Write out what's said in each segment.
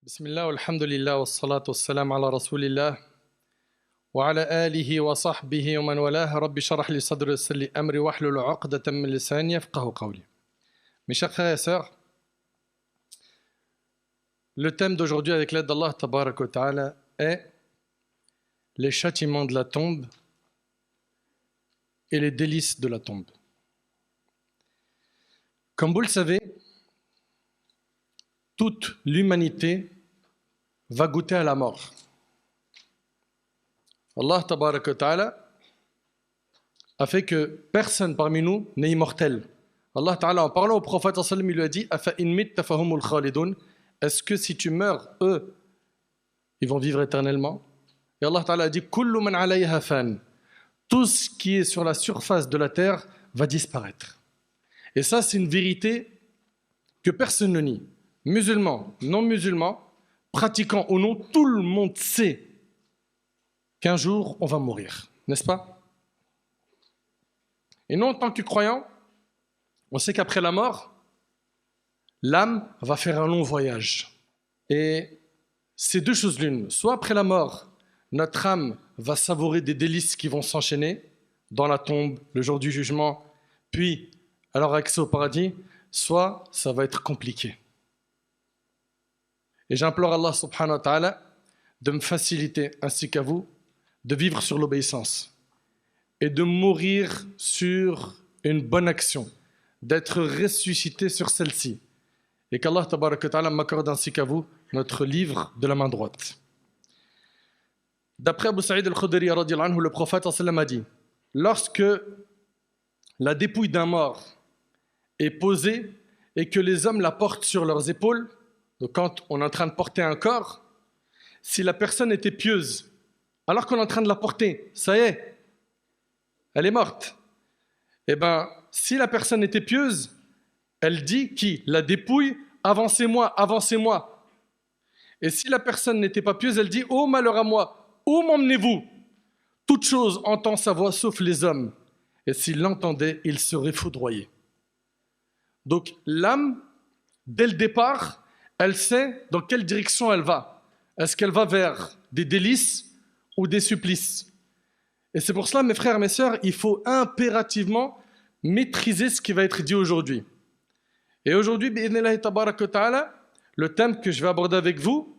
بسم الله والحمد لله والصلاة والسلام على رسول الله وعلى آله وصحبه ومن والاه رب اشرح لي صدري ويسر لي أمري واحلل عقدة من لساني يفقهوا قولي. Mes chers frères et sœurs, le thème d'aujourd'hui avec l'aide d'Allah Tabarak wa Ta'ala est les châtiments de la tombe et les délices de la tombe. Comme vous le savez, toute l'humanité va goûter à la mort. Allah Tabarak wa Ta'ala a fait que personne parmi nous n'est immortel. Allah Ta'ala, en parlant au prophète, il lui a dit Afa in mitta fahumul khalidun. Est-ce que si tu meurs, eux, ils vont vivre éternellement? Et Allah Ta'ala a dit Kullu man alayha fan. Tout ce qui est sur la surface de la terre va disparaître. Et ça, c'est une vérité que personne ne nie. Musulmans, non-musulmans, pratiquants ou non, tout le monde sait qu'un jour, on va mourir, n'est-ce pas? Et nous, en tant que croyants, on sait qu'après la mort, l'âme va faire un long voyage. Et c'est deux choses l'une. Soit après la mort, notre âme va savourer des délices qui vont s'enchaîner dans la tombe, le jour du jugement, puis alors accès au paradis, soit ça va être compliqué. Et j'implore Allah subhanahu wa ta'ala de me faciliter, ainsi qu'à vous, de vivre sur l'obéissance et de mourir sur une bonne action, d'être ressuscité sur celle-ci. Et qu'Allah tabaraka wa ta'ala m'accorde ainsi qu'à vous notre livre de la main droite. D'après Abu Sa'id al-Khudri radiyallahu anhu, le prophète sallallahu a dit lorsque la dépouille d'un mort est posée et que les hommes la portent sur leurs épaules, donc quand on est en train de porter un corps, si la personne était pieuse, alors qu'on est en train de la porter, ça y est, elle est morte. Eh bien, si la personne était pieuse, elle dit qui? La dépouille, avancez-moi, avancez-moi. Et si la personne n'était pas pieuse, elle dit oh malheur à moi, où m'emmenez-vous? Toute chose entend sa voix sauf les hommes. Et s'il l'entendait, il serait foudroyé. Donc l'âme, dès le départ, elle sait dans quelle direction elle va. Est-ce qu'elle va vers des délices ou des supplices? Et c'est pour cela, mes frères et mes sœurs, il faut impérativement maîtriser ce qui va être dit aujourd'hui. Et aujourd'hui, bi'idhnillahi tabaraka wa ta'ala, le thème que je vais aborder avec vous,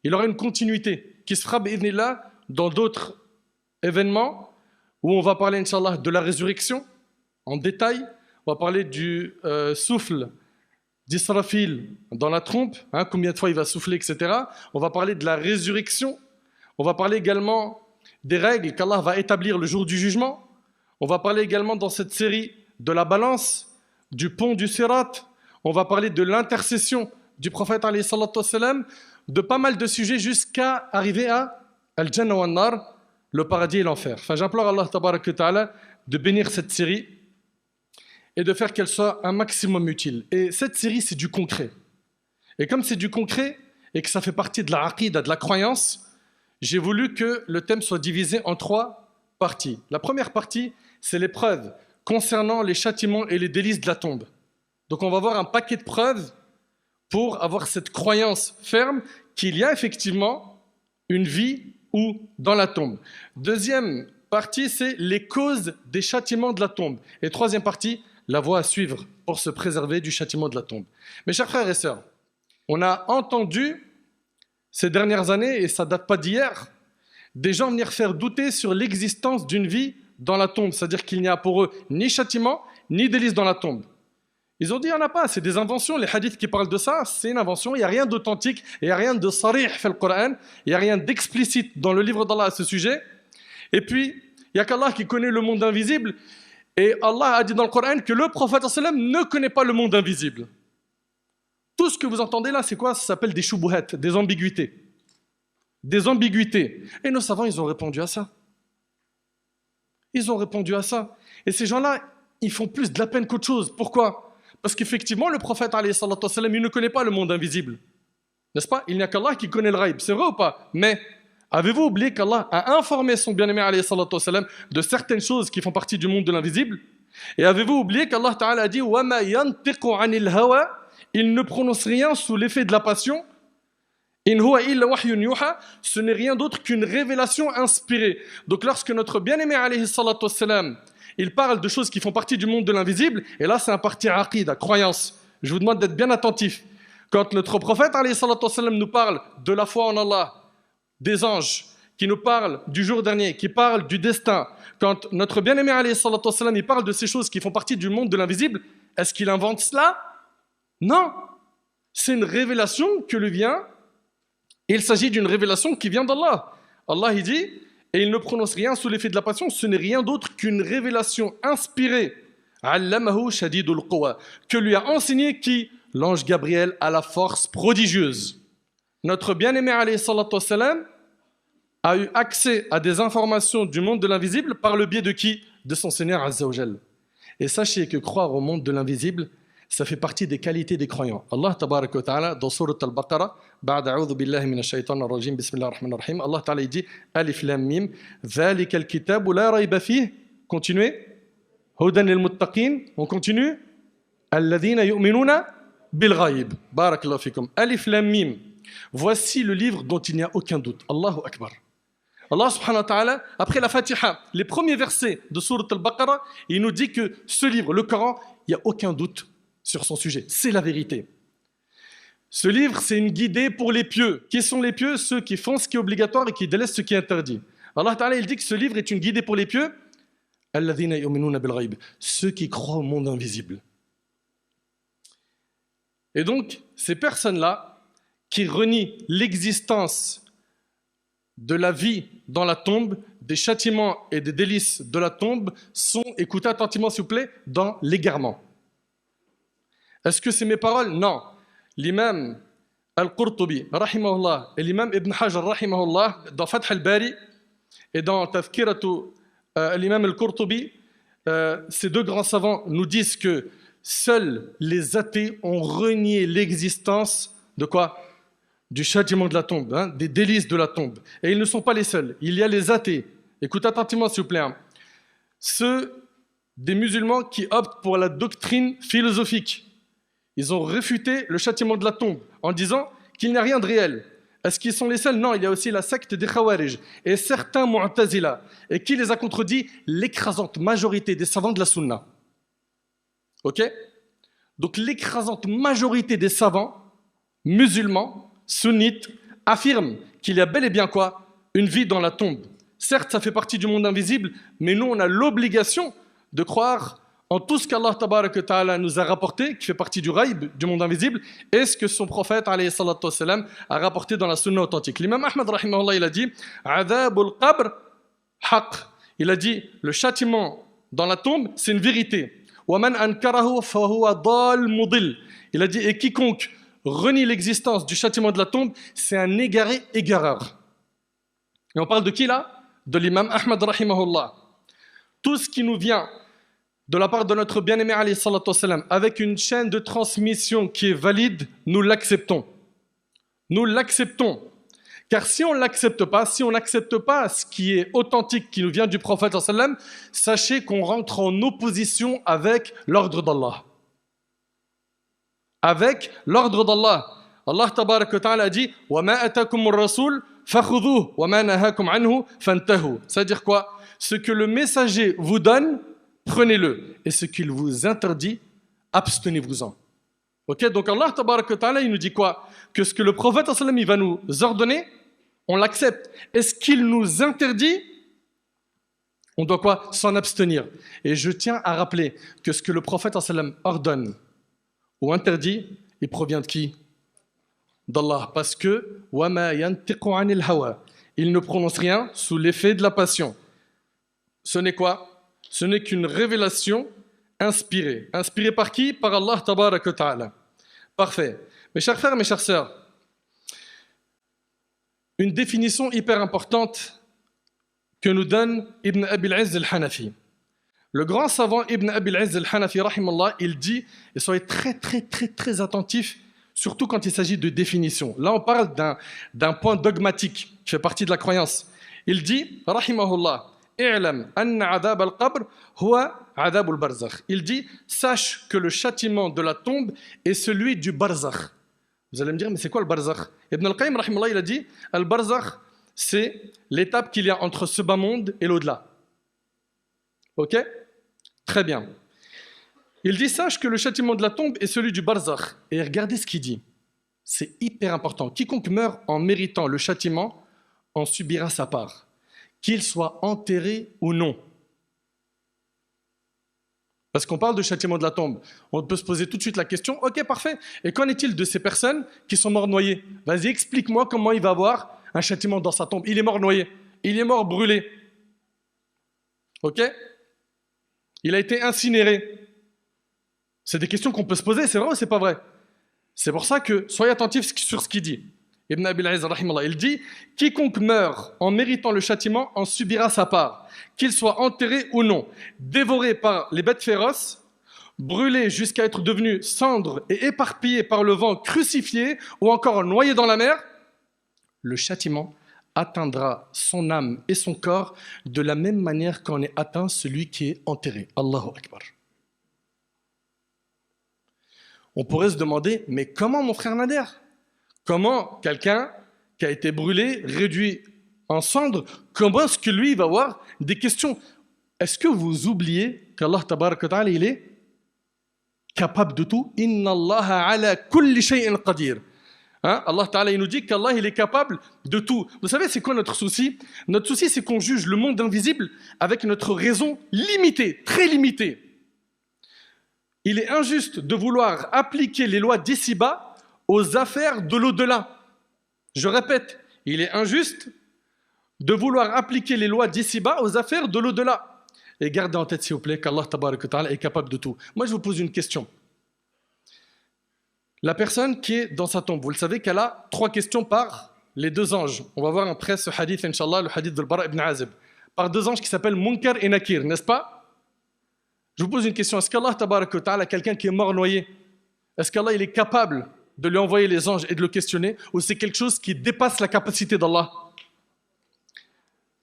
il aura une continuité qui se fera bi'idhnillah dans d'autres événements où on va parler, Inch'Allah, de la résurrection en détail. On va parler du souffle d'Israfil dans la trompe, combien de fois il va souffler, etc. On va parler de la résurrection. On va parler également des règles qu'Allah va établir le jour du jugement. On va parler également dans cette série de la balance, du pont du Sirat. On va parler de l'intercession du prophète alayhi salatu wassalam, de pas mal de sujets jusqu'à arriver à Al-Jannah wa An-Nar, le paradis et l'enfer. Enfin, j'implore Allah tabaraka wa ta'ala de bénir cette série et de faire qu'elle soit un maximum utile. Et cette série, c'est du concret. Et comme c'est du concret et que ça fait partie de la aqida, de la croyance, j'ai voulu que le thème soit divisé en 3 parties. La première partie, c'est les preuves concernant les châtiments et les délices de la tombe. Donc on va voir un paquet de preuves pour avoir cette croyance ferme qu'il y a effectivement une vie ou dans la tombe. Deuxième partie, c'est les causes des châtiments de la tombe. Et troisième partie, la voie à suivre pour se préserver du châtiment de la tombe. Mes chers frères et sœurs, on a entendu ces dernières années, et ça ne date pas d'hier, des gens venir faire douter sur l'existence d'une vie dans la tombe, c'est-à-dire qu'il n'y a pour eux ni châtiment, ni délice dans la tombe. Ils ont dit, il n'y en a pas, c'est des inventions, les hadiths qui parlent de ça, c'est une invention, il n'y a rien d'authentique, il n'y a rien de sarih fait le Coran, il n'y a rien d'explicite dans le livre d'Allah à ce sujet, et puis, il n'y a qu'Allah qui connaît le monde invisible, et Allah a dit dans le Coran que le prophète sallam ne connaît pas le monde invisible. Tout ce que vous entendez là, c'est quoi? Ça s'appelle des shubuhat, des ambiguïtés. Des ambiguïtés. Et nos savants, ils ont répondu à ça. Ils ont répondu à ça. Et ces gens-là, ils font plus de la peine qu'autre chose. Pourquoi? Parce qu'effectivement, le prophète, alayhi salatu wassalam, il ne connaît pas le monde invisible. N'est-ce pas? Il n'y a qu'Allah qui connaît le ghaib. C'est vrai ou pas? Mais avez-vous oublié qu'Allah a informé son bien-aimé, alayhi salatu wassalam, de certaines choses qui font partie du monde de l'invisible? Et avez-vous oublié qu'Allah Ta'ala a dit wa ma yantiqu anil hawa, il ne prononce rien sous l'effet de la passion, In huwa illa wahyun yuha, ce n'est rien d'autre qu'une révélation inspirée. Donc lorsque notre bien-aimé alayhi salatu wassalam, il parle de choses qui font partie du monde de l'invisible, et là c'est un parti aqida, croyance. Je vous demande d'être bien attentif. Quand notre prophète alayhi salatu wassalam nous parle de la foi en Allah, des anges, qui nous parle du jour dernier, qui parle du destin, quand notre bien-aimé alayhi salatu wassalam, il parle de ces choses qui font partie du monde de l'invisible, est-ce qu'il invente cela? Non. C'est une révélation que lui vient. Il s'agit d'une révélation qui vient d'Allah. Allah il dit, et il ne prononce rien sous l'effet de la passion, ce n'est rien d'autre qu'une révélation inspirée. Allamahu shadidul quwa, que lui a enseigné qui? L'ange Gabriel à la force prodigieuse. Notre bien-aimé alayhi salatu wassalam a eu accès à des informations du monde de l'invisible par le biais de qui? De son Seigneur Azza wa Jal. Et sachez que croire au monde de l'invisible, ça fait partie des qualités des croyants. Allah tabarak wa ta'ala, dans Surat al-Baqarah, بعد أعوذ بالله من الشيطان الرجيم بسم الله الرحمن الرحيم, Allah ta'ala il dit Alif Lam Mim, ذلك الكتاب لا ريب فيه. Continuez. هدى للمتقين. On continue. الذين يؤمنون بالغيب. بارك الله فيكم. Alif Lam Mim. Voici le livre dont il n'y a aucun doute. Allahu Akbar. Allah subhanahu wa ta'ala, après la Fatiha, les premiers versets de Surat al-Baqarah, il nous dit que ce livre, le Coran, il n'y a aucun doute sur son sujet. C'est la vérité. Ce livre, c'est une guidée pour les pieux. Qui sont les pieux? Ceux qui font ce qui est obligatoire et qui délaissent ce qui est interdit. Allah ta'ala, il dit que ce livre est une guidée pour les pieux. Alladhina yu'minuna bil ghaib, ceux qui croient au monde invisible. Et donc, ces personnes-là, qui renient l'existence de la vie dans la tombe, des châtiments et des délices de la tombe, sont, écoutez attentivement s'il vous plaît, dans l'égarement. Est-ce que c'est mes paroles? Non. L'imam Al-Qurtubi, rahimahullah, et l'imam Ibn Hajar, rahimahullah, dans Fath al-Bari et dans Tafkiratu l'imam Al-Qurtubi, ces deux grands savants nous disent que seuls les athées ont renié l'existence de quoi? Du châtiment de la tombe, hein, des délices de la tombe. Et ils ne sont pas les seuls. Il y a les athées. Écoutez attentivement s'il vous plaît. Hein. Ceux des musulmans qui optent pour la doctrine philosophique. Ils ont réfuté le châtiment de la tombe en disant qu'il n'y a rien de réel. Est-ce qu'ils sont les seuls? Non, il y a aussi la secte des Khawarij et certains Mu'tazila. Et qui les a contredits? L'écrasante majorité des savants de la Sunna. Ok? Donc l'écrasante majorité des savants musulmans, sunnites, affirment qu'il y a bel et bien quoi? Une vie dans la tombe. Certes, ça fait partie du monde invisible, mais nous, on a l'obligation de croire en tout ce qu'Allah tabaraka ta'ala nous a rapporté, qui fait partie du ghaib, du monde invisible, et ce que son prophète alayhi salatu wassalam, a rapporté dans la sunna authentique. L'imam Ahmad rahimahullah, il a dit Adhabul qabr haq. Il a dit le châtiment dans la tombe, c'est une vérité. Wa man ankarahu fahuwa dal mudil. Il a dit et quiconque renie l'existence du châtiment de la tombe, c'est un égaré égareur. Et on parle de qui là? De l'imam Ahmad rahimahullah. Tout ce qui nous vient de la part de notre bien-aimé alayhi salatu wassalam, avec une chaîne de transmission qui est valide, nous l'acceptons. Nous l'acceptons. Car si on ne l'accepte pas, si on n'accepte pas ce qui est authentique, qui nous vient du prophète sallallahu alayhi wa sallam, sachez qu'on rentre en opposition avec l'ordre d'Allah. Avec l'ordre d'Allah. Allah tabarak wa ta'ala a dit « Wa ma atakumur rasoul fakhudhuhu wa ma nahakum anhu fantahu » C'est-à-dire quoi? Ce que le messager vous donne, prenez-le. Et ce qu'il vous interdit, abstenez-vous-en. Ok? Donc Allah tabarak wa ta'ala, il nous dit quoi? Que ce que le prophète sallallahu alayhi wa sallam, il va nous ordonner, on l'accepte. Et ce qu'il nous interdit, on doit quoi? S'en abstenir. Et je tiens à rappeler que ce que le prophète sallallahu alayhi wa sallam ordonne ou interdit, il provient de qui? D'Allah. Parce que وَمَا يَنْتِقُ عَنِ الْهَوَى. Il ne prononce rien sous l'effet de la passion. Ce n'est quoi? Ce n'est qu'une révélation inspirée. Inspirée par qui? Par Allah tabaraka wa ta'ala. Parfait. Mes chers frères, mes chères sœurs, une définition hyper importante que nous donne Ibn Abi al-Izz al-Hanafi. Le grand savant Ibn Abi al-Izz al-Hanafi, rahimallah, il dit, et soyez très attentifs, surtout quand il s'agit de définition. Là, on parle d'un point dogmatique qui fait partie de la croyance. Il dit, rahimahullah, i'lam anna adhab al-qabr huwa adhab al-barzakh. Il dit, sache que le châtiment de la tombe est celui du barzakh. Vous allez me dire, mais c'est quoi le barzakh? Ibn al-Qayyim, rahimahullah, il a dit, al-barzakh, c'est l'étape qu'il y a entre ce bas monde et l'au-delà. Ok? Très bien. Il dit, sache que le châtiment de la tombe est celui du barzakh. Et regardez ce qu'il dit. C'est hyper important. Quiconque meurt en méritant le châtiment en subira sa part, qu'il soit enterré ou non. Parce qu'on parle de châtiment de la tombe. On peut se poser tout de suite la question, ok, parfait. Et qu'en est-il de ces personnes qui sont mortes noyées? Vas-y, explique-moi comment il va avoir un châtiment dans sa tombe. Il est mort noyé, il est mort brûlé. Ok? Il a été incinéré. C'est des questions qu'on peut se poser, c'est vrai ou c'est pas vrai? C'est pour ça que soyez attentifs sur ce qu'il dit. Ibn Abil Aziz, rahimahullah, il dit « Quiconque meurt en méritant le châtiment en subira sa part, qu'il soit enterré ou non, dévoré par les bêtes féroces, brûlé jusqu'à être devenu cendre et éparpillé par le vent, crucifié ou encore noyé dans la mer, le châtiment atteindra son âme et son corps de la même manière qu'en est atteint celui qui est enterré. » Allahu Akbar. On pourrait se demander, mais comment mon frère Nader? Comment quelqu'un qui a été brûlé, réduit en cendres, comment est-ce que lui va avoir des questions? Est-ce que vous oubliez qu'Allah Tabarak wa Ta'ala, il est capable de tout? Inna Allah ala kulli shay'in qadir. Allah Ta'ala, il nous dit qu'Allah, il est capable de tout. Vous savez, c'est quoi notre souci? Notre souci, c'est qu'on juge le monde invisible avec notre raison limitée, très limitée. Il est injuste de vouloir appliquer les lois d'ici-bas aux affaires de l'au-delà. Je répète, il est injuste de vouloir appliquer les lois d'ici-bas aux affaires de l'au-delà. Et gardez en tête, s'il vous plaît, qu'Allah Tabarak wa Ta'ala est capable de tout. Moi, je vous pose une question. La personne qui est dans sa tombe, vous le savez qu'elle a 3 questions par les 2 anges. On va voir après ce hadith, Inch'Allah, le hadith de Bara ibn Azib. Par 2 anges qui s'appellent Munkar et Nakir, n'est-ce pas? Je vous pose une question. Est-ce qu'Allah Tabarak wa Ta'ala, quelqu'un qui est mort noyé, est-ce qu'Allah il est capable de lui envoyer les anges et de le questionner, ou c'est quelque chose qui dépasse la capacité d'Allah?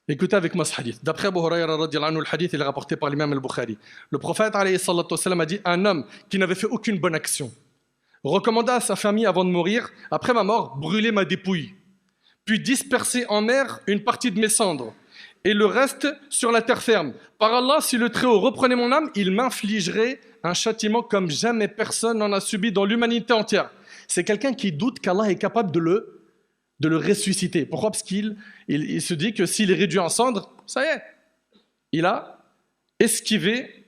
Écoutez avec moi ce hadith. D'après Abu Hurayra, le hadith il est rapporté par l'imam al-Bukhari. Le prophète alayhi salatu wassalam, a dit, un homme qui n'avait fait aucune bonne action recommanda à sa famille avant de mourir, après ma mort, brûlez ma dépouille, puis disperser en mer une partie de mes cendres, et le reste sur la terre ferme. Par Allah, si le Très-Haut reprenait mon âme, il m'infligerait un châtiment comme jamais personne n'en a subi dans l'humanité entière. C'est quelqu'un qui doute qu'Allah est capable de le ressusciter. Pourquoi? Parce qu'il se dit que s'il est réduit en cendres, ça y est, il a esquivé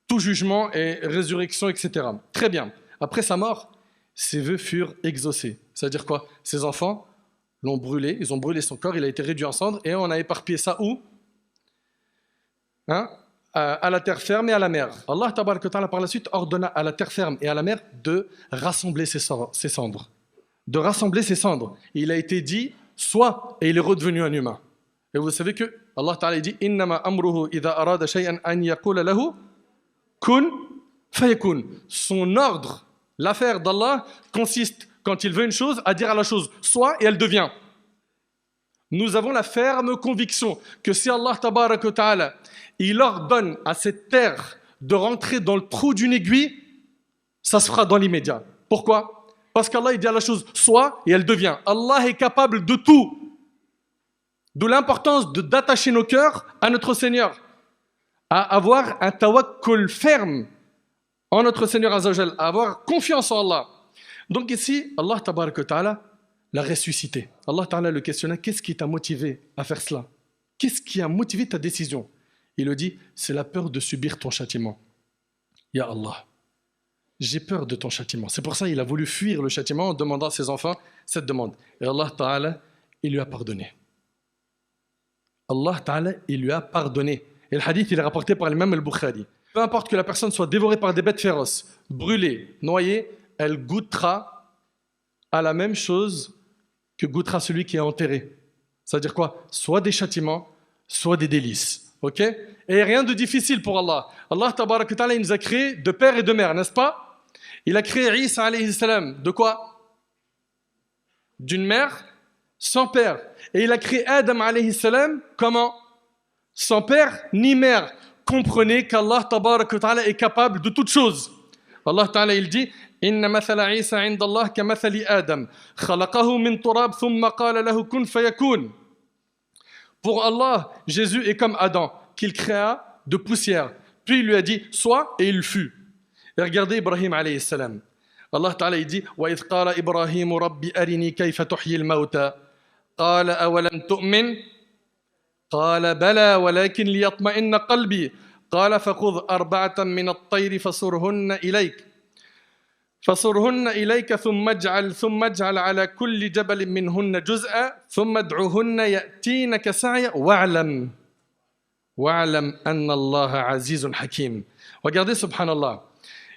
tout jugement et résurrection, etc. Très bien. Après sa mort, ses vœux furent exaucés. C'est-à-dire quoi? Ses enfants l'ont brûlé, ils ont brûlé son corps, il a été réduit en cendres, et on a éparpillé ça où? À la terre ferme et à la mer. Allah Tabarak wa Ta'ala par la suite ordonna à la terre ferme et à la mer de rassembler ses cendres. De rassembler ses cendres. Et il a été dit, soit, et il est redevenu un humain. Et vous savez que Allah Ta'ala dit, Innama amruhu idha arada shay'an an yaqula lahu kun fayakun. Son ordre, l'affaire d'Allah consiste, quand il veut une chose, à dire à la chose, soit, et elle devient. Nous avons la ferme conviction que si Allah Tabarak wa Ta'ala il ordonne à cette terre de rentrer dans le trou d'une aiguille, ça se fera dans l'immédiat. Pourquoi? Parce qu'Allah il dit à la chose soit et elle devient. Allah est capable de tout. D'où l'importance d'attacher nos cœurs à notre Seigneur, à avoir un tawakkul ferme en notre Seigneur Azza wa Jal, à avoir confiance en Allah. Donc ici, Allah Tabarak wa Ta'ala l'a ressuscité. Allah Ta'ala le questionna, qu'est-ce qui t'a motivé à faire cela? Qu'est-ce qui a motivé ta décision? Il le dit, c'est la peur de subir ton châtiment. Ya Allah, j'ai peur de ton châtiment. C'est pour ça qu'il a voulu fuir le châtiment en demandant à ses enfants cette demande. Et Allah Ta'ala, il lui a pardonné. Allah Ta'ala, il lui a pardonné. Et le hadith, il est rapporté par l'imam al-Bukhari. Peu importe que la personne soit dévorée par des bêtes féroces, brûlée, noyée, elle goûtera à la même chose que goûtera celui qui est enterré. C'est-à-dire quoi? Soit des châtiments, soit des délices. Ok? Et rien de difficile pour Allah. Allah Tabarak wa Ta'ala, il nous a créé de père et de mère, n'est-ce pas? Il a créé Isa alayhi salam. De quoi? D'une mère sans père. Et il a créé Adam alayhi salam. Comment? Sans père ni mère. Comprenez qu'Allah Tabarak wa Ta'ala est capable de toutes choses. Allah Ta'ala, il dit إن مثل عيسى عند الله كمثل آدم خلقه من تراب ثم قال له كن فيكون. Pour Allah, Jésus est comme Adam, qu'il créa de poussière. Puis il lui a dit sois et il fut. Et regardez Ibrahim alayhi salam. Allah Ta'ala il dit وَإِذْ قَالَ إِبْرَاهِيمُ رَبِّ أَرِنِي كَيْفَ تُحْيِي الْمَوْتَى قَالَ أَوَلَمْ تُؤْمِنْ قال بلى ولكن ليطمئن قلبي قال فخذ أربعة من الطير فصرهن إليك ثم اجعل على كل جبل منهن جزءا ثم ادعهن يأتينك سعيا واعلم أن الله عزيز حكيم. Regardez, subhanallah,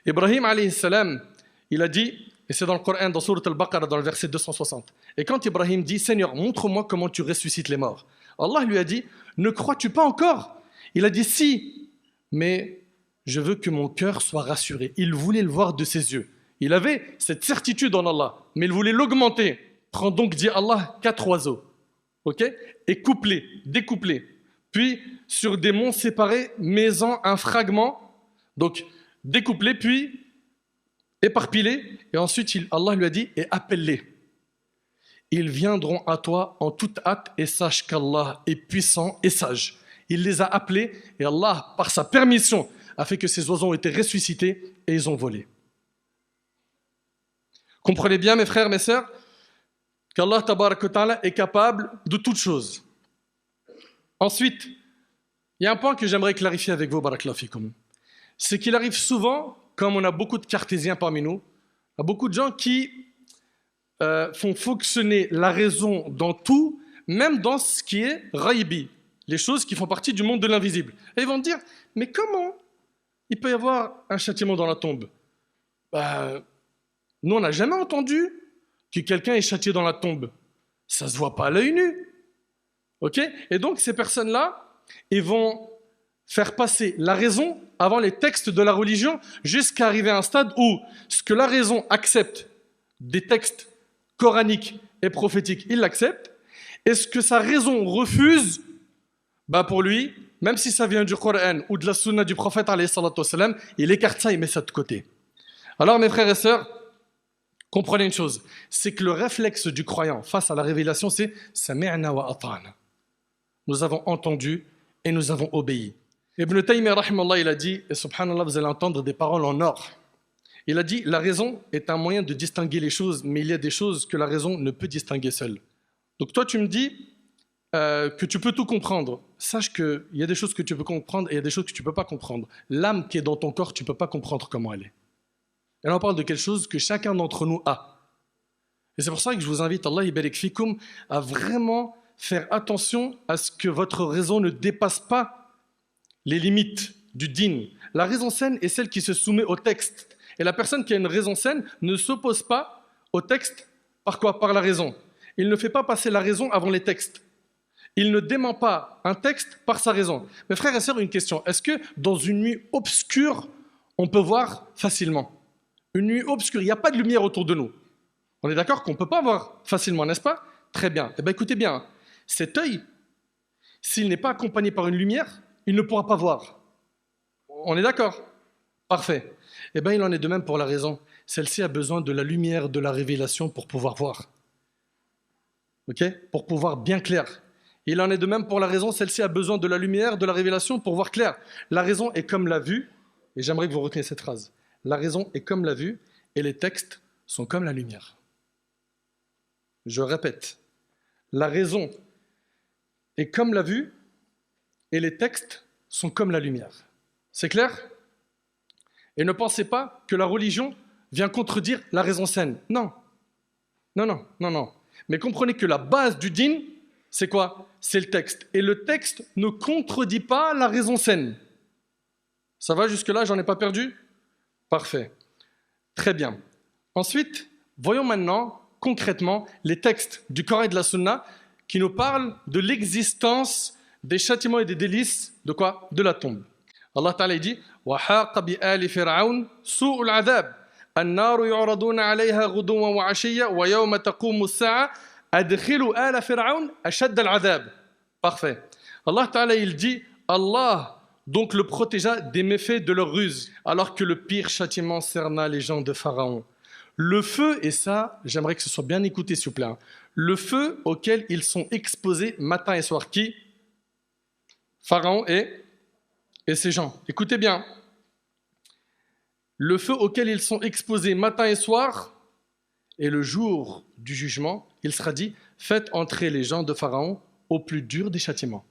Ibrahim alayhi salam, il a dit, et c'est dans le Coran, dans Sourate Al-Baqarah, dans le verset 260, et quand Ibrahim dit, Seigneur, montre-moi comment tu ressuscites les morts, Allah lui a dit, ne crois-tu pas encore? Il a dit, si, mais je veux que mon cœur soit rassuré. Il voulait le voir de ses yeux. Il avait cette certitude en Allah, mais il voulait l'augmenter. Prends donc, dit Allah, 4 oiseaux, ok, et découplés. Puis, sur des monts séparés, mets-en un fragment, donc découplés, puis éparpillés, et ensuite Allah lui a dit, et appelle-les. Ils viendront à toi en toute hâte, et sache qu'Allah est puissant et sage. Il les a appelés, et Allah, par sa permission, a fait que ces oiseaux ont été ressuscités, et ils ont volé. Comprenez bien, mes frères, mes sœurs, qu'Allah Tabaraka wa Ta'ala est capable de toutes choses. Ensuite, il y a un point que j'aimerais clarifier avec vous, barakallahu fikoum. C'est qu'il arrive souvent, comme on a beaucoup de cartésiens parmi nous, il y a beaucoup de gens qui font fonctionner la raison dans tout, même dans ce qui est raïbi, les choses qui font partie du monde de l'invisible. Et ils vont dire, mais comment il peut y avoir un châtiment dans la tombe? Nous, on n'a jamais entendu que quelqu'un est châtié dans la tombe. Ça ne se voit pas à l'œil nu. Okay? Et donc, ces personnes-là, ils vont faire passer la raison avant les textes de la religion jusqu'à arriver à un stade où ce que la raison accepte des textes coraniques et prophétiques, il l'accepte. Et ce que sa raison refuse, pour lui, même si ça vient du Coran ou de la sunna du prophète, il écarte ça, il met ça de côté. Alors, mes frères et sœurs, comprenez une chose, c'est que le réflexe du croyant face à la révélation, c'est « Sami'na wa ata'na ». Nous avons entendu et nous avons obéi. Ibn Taymiyyah, rahimallah, il a dit, et subhanallah, vous allez entendre des paroles en or. Il a dit, la raison est un moyen de distinguer les choses, mais il y a des choses que la raison ne peut distinguer seule. Donc toi, tu me dis que tu peux tout comprendre. Sache qu'il y a des choses que tu peux comprendre et il y a des choses que tu ne peux pas comprendre. L'âme qui est dans ton corps, tu ne peux pas comprendre comment elle est. Et là, on parle de quelque chose que chacun d'entre nous a. Et c'est pour ça que je vous invite, Allah ibarik fikoum, à vraiment faire attention à ce que votre raison ne dépasse pas les limites du din. La raison saine est celle qui se soumet au texte. Et la personne qui a une raison saine ne s'oppose pas au texte par quoi? Par la raison. Il ne fait pas passer la raison avant les textes. Il ne dément pas un texte par sa raison. Mes frères et sœurs, une question. Est-ce que dans une nuit obscure, on peut voir facilement? Une nuit obscure, il n'y a pas de lumière autour de nous. On est d'accord qu'on ne peut pas voir facilement, n'est-ce pas? Très bien. Eh bien, écoutez bien, cet œil, s'il n'est pas accompagné par une lumière, il ne pourra pas voir. On est d'accord? Parfait. Eh bien, il en est de même pour la raison. Celle-ci a besoin de la lumière de la révélation pour pouvoir voir. Ok? Pour pouvoir bien clair. Il en est de même pour la raison. Celle-ci a besoin de la lumière de la révélation pour voir clair. La raison est comme la vue, et j'aimerais que vous reteniez cette phrase. La raison est comme la vue, et les textes sont comme la lumière. Je répète. La raison est comme la vue, et les textes sont comme la lumière. C'est clair? Et ne pensez pas que la religion vient contredire la raison saine. Non. Non. Mais comprenez que la base du din, c'est quoi? C'est le texte. Et le texte ne contredit pas la raison saine. Ça va jusque-là? J'en ai pas perdu? Parfait. Très bien. Ensuite, voyons maintenant, concrètement, les textes du Coran et de la Sunna qui nous parlent de l'existence des châtiments et des délices de quoi? De la tombe. Allah Ta'ala dit وَحَاقَ بِآلِ فِرْعَوْنَ سُوءُ الْعَذَابِ النَّارُ يُعْرَضُونَ عَلَيْهَا غُدُوًّا وَعَشِيًّا وَيَوْمَ تَقُومُ السَّاعَةُ أَدْخِلُوا آلَ فِرْعَوْنَ أَشَدَّ الْعَذَابِ. Parfait. Allah Ta'ala, il dit, Allah donc le protégea des méfaits de leur ruse, alors que le pire châtiment cerna les gens de Pharaon. Le feu, et ça, j'aimerais que ce soit bien écouté, s'il vous plaît, hein. Le feu auquel ils sont exposés matin et soir. Qui? Pharaon et ses gens. Écoutez bien. Le feu auquel ils sont exposés matin et soir, et le jour du jugement, il sera dit, faites entrer les gens de Pharaon au plus dur des châtiments.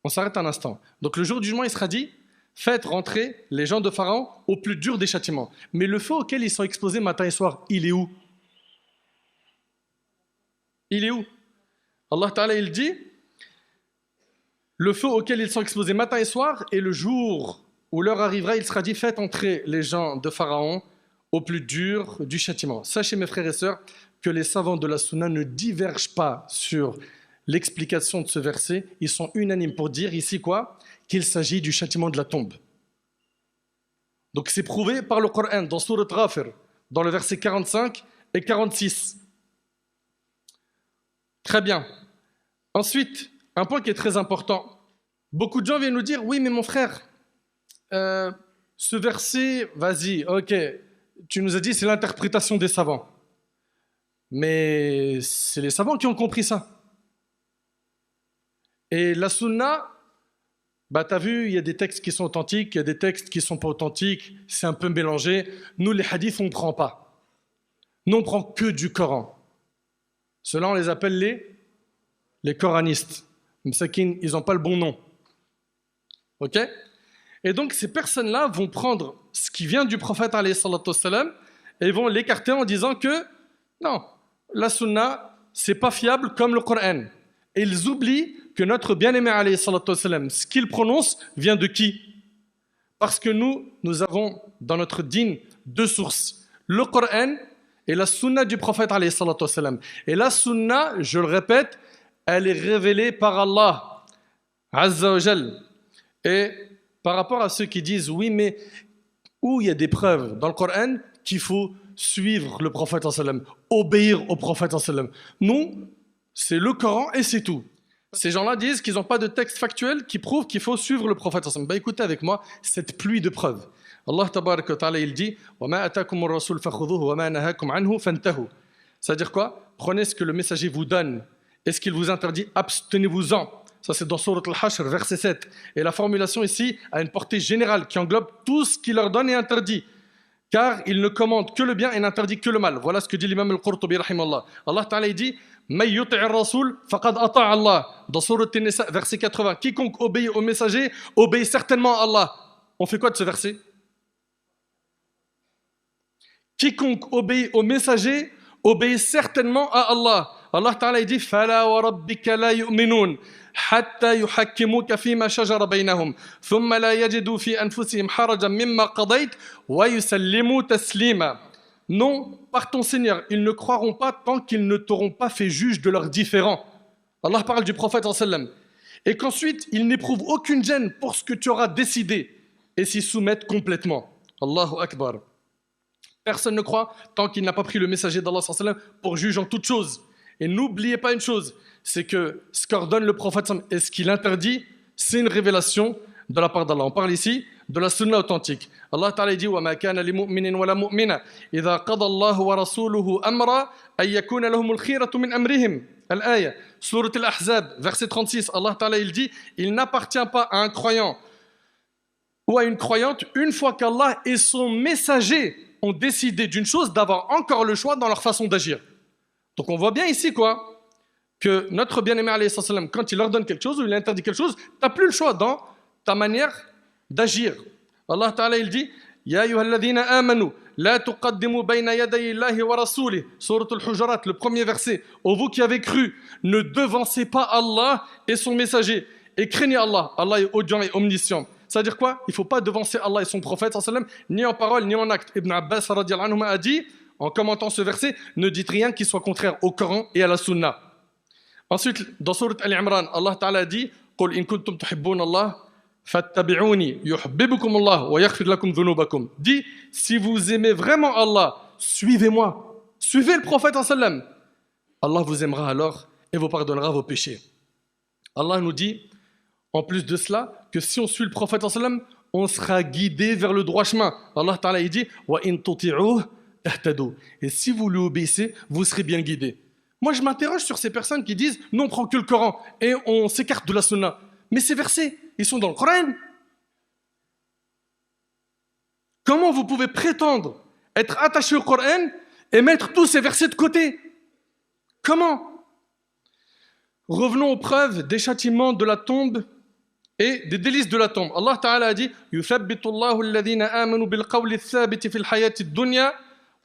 On s'arrête un instant. Donc le jour du jugement, il sera dit, faites rentrer les gens de Pharaon au plus dur des châtiments. Mais le feu auquel ils sont exposés matin et soir, il est où? Il est où? Allah Ta'ala, il dit, le feu auquel ils sont exposés matin et soir, et le jour où l'heure arrivera, il sera dit, faites entrer les gens de Pharaon au plus dur du châtiment. Sachez, mes frères et sœurs, que les savants de la Sunna ne divergent pas sur l'explication de ce verset. Ils sont unanimes pour dire ici quoi? Qu'il s'agit du châtiment de la tombe. Donc c'est prouvé par le Coran dans Sourate Ghafir, dans le verset 45 et 46. Très bien. Ensuite, un point qui est très important. Beaucoup de gens viennent nous dire, oui mais mon frère, ce verset, vas-y, ok, tu nous as dit c'est l'interprétation des savants. Mais c'est les savants qui ont compris ça. Et la sunna, bah t'as vu, il y a des textes qui sont authentiques, il y a des textes qui ne sont pas authentiques, c'est un peu mélangé. Nous, les hadiths, on ne prend pas. Nous, on ne prend que du Coran. Ceux-là, on les appelle les coranistes. Msakin, ils n'ont pas le bon nom. Ok? Et donc, ces personnes-là vont prendre ce qui vient du prophète, alayhi salatu wassalam, et ils vont l'écarter en disant que non, la sunna, c'est pas fiable comme le Coran. Et ils oublient que notre bien-aimé, alayhi salatu wassalam, ce qu'il prononce vient de qui? Parce que nous avons dans notre dîn deux sources, le Coran et la sunna du prophète, alayhi salatu wassalam. Et la sunna, je le répète, elle est révélée par Allah, Azza wa Jal. Et par rapport à ceux qui disent, oui, mais où il y a des preuves dans le Coran qu'il faut suivre le prophète, obéir au prophète. Nous, c'est le Coran et c'est tout. Ces gens-là disent qu'ils n'ont pas de texte factuel qui prouve qu'il faut suivre le prophète. Ben, écoutez avec moi cette pluie de preuves. Allah tabarak wa ta'ala, il dit c'est-à-dire quoi? Prenez ce que le messager vous donne et ce qu'il vous interdit, abstenez-vous-en. Ça, c'est dans Sourate Al-Hashr, verset 7. Et la formulation ici a une portée générale qui englobe tout ce qu'il leur donne et interdit. Car il ne commande que le bien et n'interdit que le mal. Voilà ce que dit l'imam Al-Qurtubi, rahimallah. Allah Ta'ala dit Man yuti'ir rasoul faqad ata'a Allah. Dans Sourate An-Nisa, verset 80. Quiconque obéit au messager obéit certainement à Allah. On fait quoi de ce verset? Quiconque obéit au messager obéit certainement à Allah. Allah Ta'ala dit Fala wa rabbika la yu'minun. حتى يحكموك فيما شجر بينهم ثم لا يجدوا في أنفسهم حرجا مما قضيت ويسلموا تسليما. Non, par ton Seigneur, ils ne croiront pas tant qu'ils ne t'auront pas fait juge de leurs différends. Allah parle du prophète sallam. Et qu'ensuite, ils n'éprouvent aucune gêne pour ce que tu auras décidé et s'y soumettent complètement. Allahu Akbar. Personne ne croit tant qu'il n'a pas pris le messager d'Allah sallam pour juge en toutes choses. Et n'oubliez pas une chose, c'est que ce qu'ordonne le prophète et ce qu'il interdit, c'est une révélation de la part d'Allah. On parle ici de la sunna authentique. Allah Ta'ala dit وَمَا كَانَ لِمُؤْمِنٍ وَلَا مُؤْمِنَةٍ إِذَا قَضَى اللَّهُ وَرَسُولُهُ أَمْرًا أَن يَكُونَ لَهُمُ الْخِيرَةُ مِنْ أَمْرِهِمْ. Al-Aya, Surat Al-Ahzab, verset 36. Allah Ta'ala il dit il n'appartient pas à un croyant ou à une croyante, une fois qu'Allah et son messager ont décidé d'une chose, d'avoir encore le choix dans leur façon d'agir. Donc on voit bien ici quoi, que notre bien-aimé alayhi salam, quand il ordonne quelque chose ou il interdit quelque chose, tu n'as plus le choix dans ta manière d'agir. Allah Ta'ala il dit Ya ayyuhalladhina amanu la tuqaddimu bayna yaday Allahi wa rasoulih. Surat Al-Hujurat, le premier verset. Ô vous qui avez cru, ne devancez pas Allah et son messager et craignez Allah. Allah est audient et omniscient. C'est-à-dire quoi? Il ne faut pas devancer Allah et son prophète ni en parole ni en acte. Ibn Abbas radiyallahu anhu a dit en commentant ce verset, ne dites rien qui soit contraire au Coran et à la Sunna. Ensuite, dans Sourate Al-Imran, Allah Ta'ala dit قُلْ إِن كُنْتُمْ تُحِبُّونَ اللَّهَ فَاتَّبِعُونِي يُحْبِبُكُمُ اللَّهُ وَيَغْفِرْ لَكُمْ ذُنُوبَكُمْ. Dit, si vous aimez vraiment Allah, suivez-moi. Suivez le prophète sallam. Allah vous aimera alors et vous pardonnera vos péchés. Allah nous dit, en plus de cela, que si on suit le prophète sallam, on sera guidé vers le droit chemin. Allah Ta'ala il dit وَإِن تُطِعُوهُ اهتدوا. Et si vous lui obéissez, vous serez bien guidés. Moi, je m'interroge sur ces personnes qui disent nous, on prend que le Coran et on s'écarte de la Sunna. Mais ces versets, ils sont dans le Coran. Comment vous pouvez prétendre être attaché au Coran et mettre tous ces versets de côté? Comment? Revenons aux preuves des châtiments de la tombe et des délices de la tombe. Allah Ta'ala a dit يُثَبِّتُ اللَّهُ الَّذِينَ آمَنُوا بِالْقَوْلِ الثَّابِتِ فِي الْحَيَاةِ الدُّنْيَا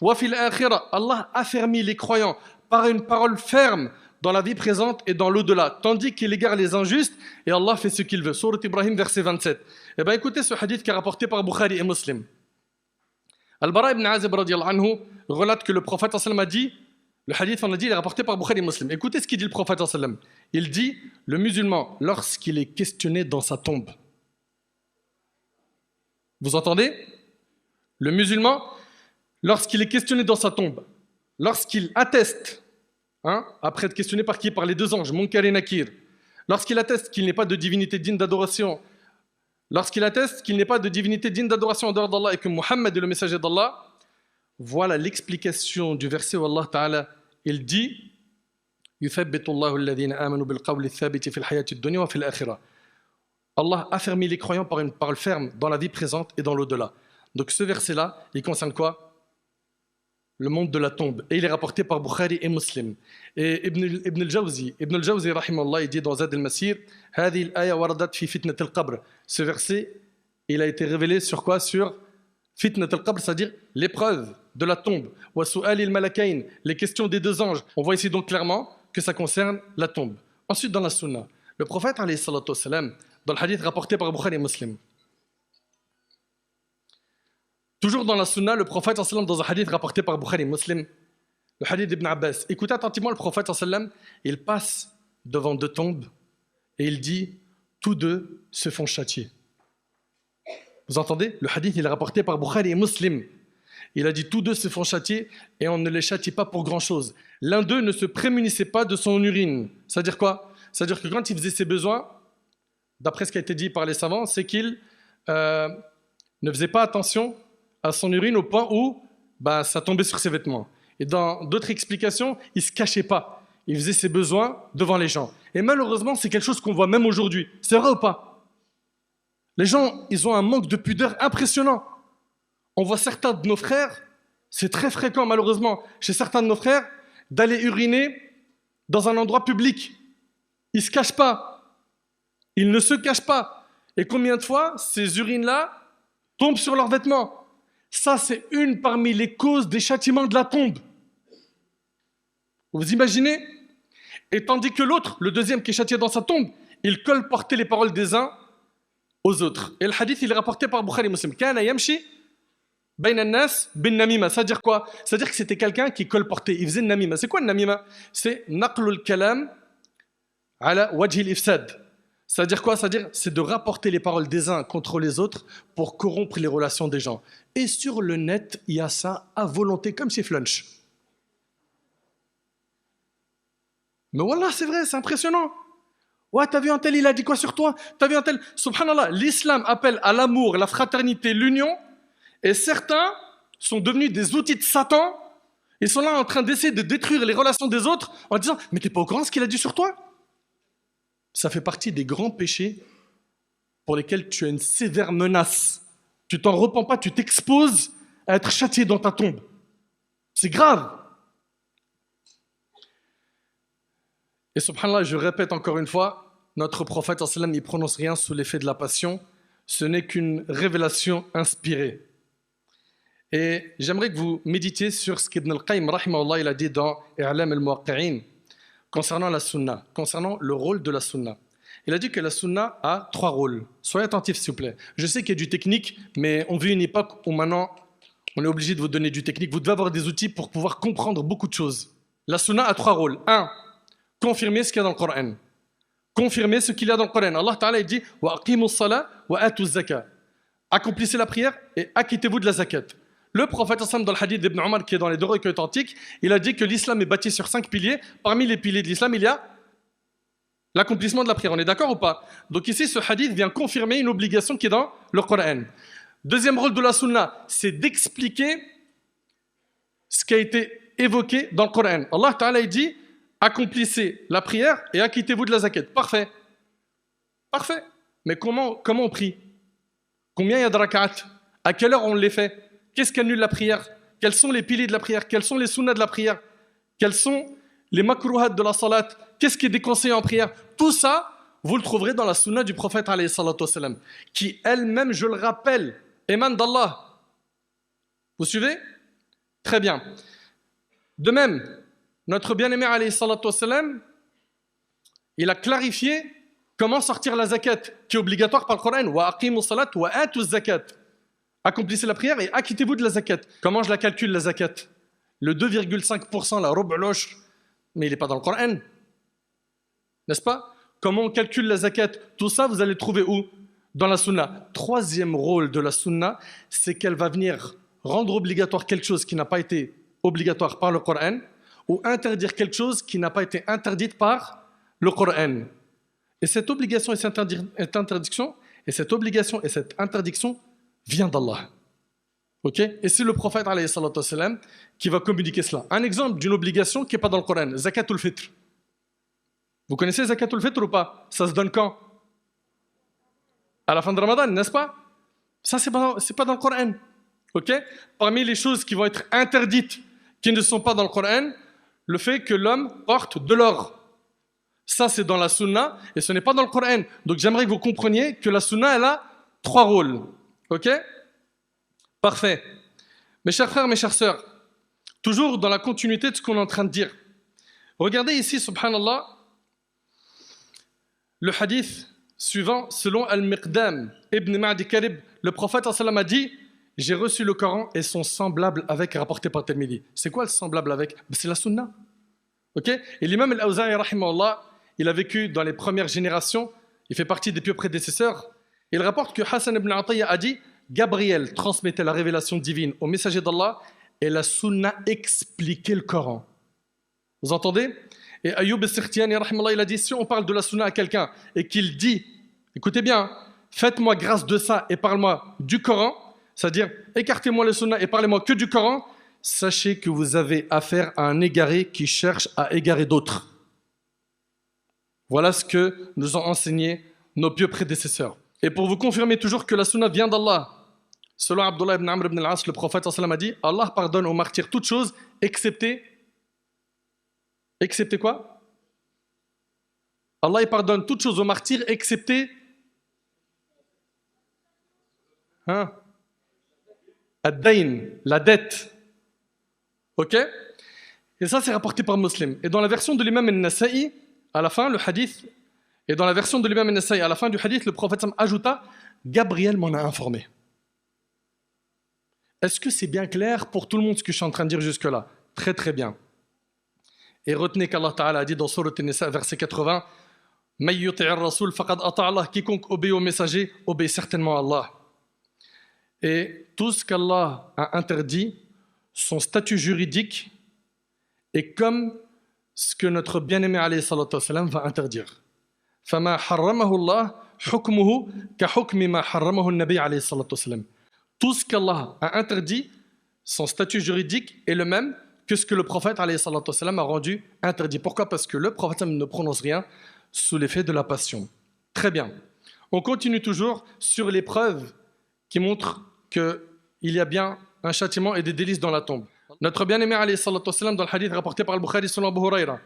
وَفِي الْآخِرَةِ. Allah affermit les croyants par une parole ferme dans la vie présente et dans l'au-delà, tandis qu'il égare les injustes et Allah fait ce qu'il veut. Sourate Ibrahim, verset 27. Eh bien, écoutez ce hadith qui est rapporté par Bukhari et Muslim. Al-Bara ibn Azib radiallahu anhu relate que le prophète sallam a dit, le hadith on a dit, il est rapporté par Bukhari et Muslim. Écoutez ce qu'il dit le prophète sallam. Il dit, le musulman, lorsqu'il est questionné dans sa tombe, vous entendez? Le musulman, lorsqu'il est questionné dans sa tombe, lorsqu'il atteste, après être questionné par qui? Par les deux anges, Munkar et Nakir, lorsqu'il atteste qu'il n'est pas de divinité digne d'adoration, lorsqu'il atteste qu'il n'est pas de divinité digne d'adoration en dehors d'Allah et que Muhammad est le messager d'Allah, voilà l'explication du verset où Allah Ta'ala, il dit يُثَبِّتُ اللَّهُ الَّذِينَ آمَنُوا بِالْقَوْلِ الثَّابِتِ فِي الْحَيَاةِ الدُّنْيَا وَفِي الْآخِرَةِ. Allah affermit les croyants par une parole ferme dans la vie présente et dans l'au-delà. Donc ce verset-là, il concerne quoi? Le monde de la tombe. Et il est rapporté par Bukhari et Muslim. Et Ibn al-Jawzi, rahimahullah, il dit dans Zad al-Masir, هذه الآية وردت في فتنة القبر. Ce verset, il a été révélé sur quoi? Sur fitnat al-qabr, c'est-à-dire l'épreuve de la tombe. Wa su'al al-malakayn, les questions des deux anges. On voit ici donc clairement que ça concerne la tombe. Ensuite, dans la sunna, le prophète, alayhi salatu wassalam, dans le hadith rapporté par Bukhari et Muslim, toujours dans la sunna, le prophète, dans un hadith rapporté par Bukhari et Muslim, le hadith d'Ibn Abbas, écoutez attentivement le prophète, il passe devant deux tombes et il dit, tous deux se font châtier. Vous entendez? Le hadith, il est rapporté par Bukhari et Muslim. Il a dit, tous deux se font châtier et on ne les châtie pas pour grand-chose. L'un d'eux ne se prémunissait pas de son urine. C'est-à-dire quoi? C'est-à-dire que quand il faisait ses besoins, d'après ce qui a été dit par les savants, c'est qu'il ne faisait pas attention à son urine au point où ça tombait sur ses vêtements. Et dans d'autres explications, il ne se cachait pas. Il faisait ses besoins devant les gens. Et malheureusement, c'est quelque chose qu'on voit même aujourd'hui. C'est vrai ou pas? Les gens, ils ont un manque de pudeur impressionnant. On voit certains de nos frères, c'est très fréquent malheureusement, chez certains de nos frères, d'aller uriner dans un endroit public. Ils ne se cachent pas. Ils ne se cachent pas. Et combien de fois ces urines-là tombent sur leurs vêtements? Ça, c'est une parmi les causes des châtiments de la tombe. Vous imaginez? Et tandis que l'autre, le deuxième qui est châtié dans sa tombe, il colportait les paroles des uns aux autres. Et le hadith, il est rapporté par Bukhari Muslim. Kana yamshi bayna an-nas bin namima. Ça veut dire quoi? Ça veut dire que c'était quelqu'un qui colportait. Il faisait namima. C'est quoi le namima? C'est naqlul kalam ala wajhi al-ifsad. Ça veut dire quoi? Ça veut dire c'est de rapporter les paroles des uns contre les autres pour corrompre les relations des gens. Et sur le net, il y a ça à volonté, comme chez Flunch. Mais wallah, c'est vrai, c'est impressionnant. Ouais, t'as vu un tel, il a dit quoi sur toi? T'as vu un tel? Subhanallah, l'islam appelle à l'amour, la fraternité, l'union, et certains sont devenus des outils de Satan. Ils sont là en train d'essayer de détruire les relations des autres en disant « Mais t'es pas au courant de ce qu'il a dit sur toi ?» Ça fait partie des grands péchés pour lesquels tu as une sévère menace. Tu t'en repens pas, tu t'exposes à être châtié dans ta tombe. C'est grave. Et subhanallah, je répète encore une fois, notre prophète, il ne prononce rien sous l'effet de la passion. Ce n'est qu'une révélation inspirée. Et j'aimerais que vous méditiez sur ce qu'Ibn al-Qayyim, rahimahullah, il a dit dans I'lam al-Muwaqqi'in, concernant la sunna, concernant le rôle de la sunna. Il a dit que la sunna a 3 rôles. Soyez attentifs, s'il vous plaît. Je sais qu'il y a du technique, mais on vit une époque où maintenant, on est obligé de vous donner du technique. Vous devez avoir des outils pour pouvoir comprendre beaucoup de choses. La sunna a 3 rôles. 1, confirmer ce qu'il y a dans le Coran. Confirmer ce qu'il y a dans le Coran. Allah Ta'ala, il dit « Wa aqimus salat wa atu zaka » Accomplissez la prière et acquittez-vous de la zakat. Le prophète, dans le hadith d'Ibn Omar, qui est dans les 2 recueils authentiques, il a dit que l'islam est bâti sur 5 piliers. Parmi les piliers de l'islam, il y a l'accomplissement de la prière. On est d'accord ou pas? Donc ici, ce hadith vient confirmer une obligation qui est dans le Coran. Deuxième rôle de la sunna, c'est d'expliquer ce qui a été évoqué dans le Coran. Allah Ta'ala dit, accomplissez la prière et acquittez-vous de la zakat. Parfait. Parfait. Mais comment on prie? Combien il y a de rak'at? À quelle heure on les fait? Qu'est-ce qui annule la prière? Quels sont les piliers de la prière? Quels sont les sunnahs de la prière? Quels sont les makruhat de la salat? Qu'est-ce qui est déconseillé en prière? Tout ça, vous le trouverez dans la sunna du prophète alayhi salatu wassalam, qui elle-même, je le rappelle, émane d'Allah. Vous suivez? Très bien. De même, notre bien-aimé alayhi salatu wassalam, il a clarifié comment sortir la zakat, qui est obligatoire par le Coran. Wa aqimu salat wa atu zakat. Accomplissez la prière et acquittez-vous de la zakat. Comment je la calcule, la zakat? Le 2,5%, la rub'losh, mais il n'est pas dans le Coran. N'est-ce pas? Comment on calcule la zakat? Tout ça, vous allez le trouver où? Dans la sunna. Troisième rôle de la sunna, c'est qu'elle va venir rendre obligatoire quelque chose qui n'a pas été obligatoire par le Coran, ou interdire quelque chose qui n'a pas été interdite par le Coran. Et cette obligation et cette interdiction, vient d'Allah. Ok? Et c'est le prophète alayhi salatu wassalam qui va communiquer cela. Un exemple d'une obligation qui n'est pas dans le Coran, zakatul fitr. Vous connaissez zakatul fitr ou pas? Ça se donne quand? À la fin de Ramadan, n'est-ce pas? Ça, c'est pas dans le Coran. Ok? Parmi les choses qui vont être interdites, qui ne sont pas dans le Coran, le fait que l'homme porte de l'or. Ça, c'est dans la sunna et ce n'est pas dans le Coran. Donc, j'aimerais que vous compreniez que la sunna, elle a 3 rôles. Ok? Parfait. Mes chers frères, mes chères sœurs, toujours dans la continuité de ce qu'on est en train de dire. Regardez ici, subhanallah, le hadith suivant, selon Al-Miqdam ibn Ma'di Karib, le prophète a dit: j'ai reçu le Coran et son semblable avec, rapporté par Tirmidhi. C'est quoi le semblable avec? C'est la sunna. Ok? Et l'imam Al-Awza'i, rahimahullah, il a vécu dans les premières générations, il fait partie des pieux prédécesseurs. Il rapporte que Hassan ibn Atiyya a dit: Gabriel transmettait la révélation divine au messager d'Allah et la sunna expliquait le Coran. Vous entendez? Et Ayyub al-Sirtiani, rahimahullah, il a dit: si on parle de la sunna à quelqu'un et qu'il dit, écoutez bien, faites-moi grâce de ça et parle-moi du Coran, c'est-à-dire écartez-moi le sunna et parlez-moi que du Coran, sachez que vous avez affaire à un égaré qui cherche à égarer d'autres. Voilà ce que nous ont enseigné nos pieux prédécesseurs. Et pour vous confirmer toujours que la sunna vient d'Allah, selon Abdullah ibn Amr ibn al-As, le prophète a dit: Allah pardonne aux martyrs toutes choses, excepté quoi? Allah il pardonne toutes choses aux martyrs, excepté ad-dayn, la dette. Ok? Et ça, c'est rapporté par Muslim. Et dans la version de l'imam al-Nasa'i, à la fin, le hadith, et dans la version de l'imam al-Nasa'i, à la fin du hadith, le prophète ajouta: Gabriel m'en a informé. Est-ce que c'est bien clair pour tout le monde ce que je suis en train de dire jusque-là? Très très bien. Et retenez qu'Allah Ta'ala a dit dans Surat An-Nisa, verset 80, May yuti'ir rasoul faqad ata Allah, quiconque obéit au messager, obéit certainement à Allah. Et tout ce qu'Allah a interdit, son statut juridique est comme ce que notre bien-aimé alayhi salatu wassalam va interdire. Fama harramahu Allah, hukmuhu ka hukmi ma harramahu an-nabi alayhi salatu wassalam. Tout ce qu'Allah a interdit, son statut juridique est le même que ce que le prophète alayhi salatu wassalam a rendu interdit. Pourquoi? Parce que le prophète ne prononce rien sous l'effet de la passion. Très bien. On continue toujours sur les preuves qui montrent qu'il y a bien un châtiment et des délices dans la tombe. Notre bien-aimé alayhi salatu wassalam, dans le hadith rapporté par Al-Bukhari selon Abu Huraira,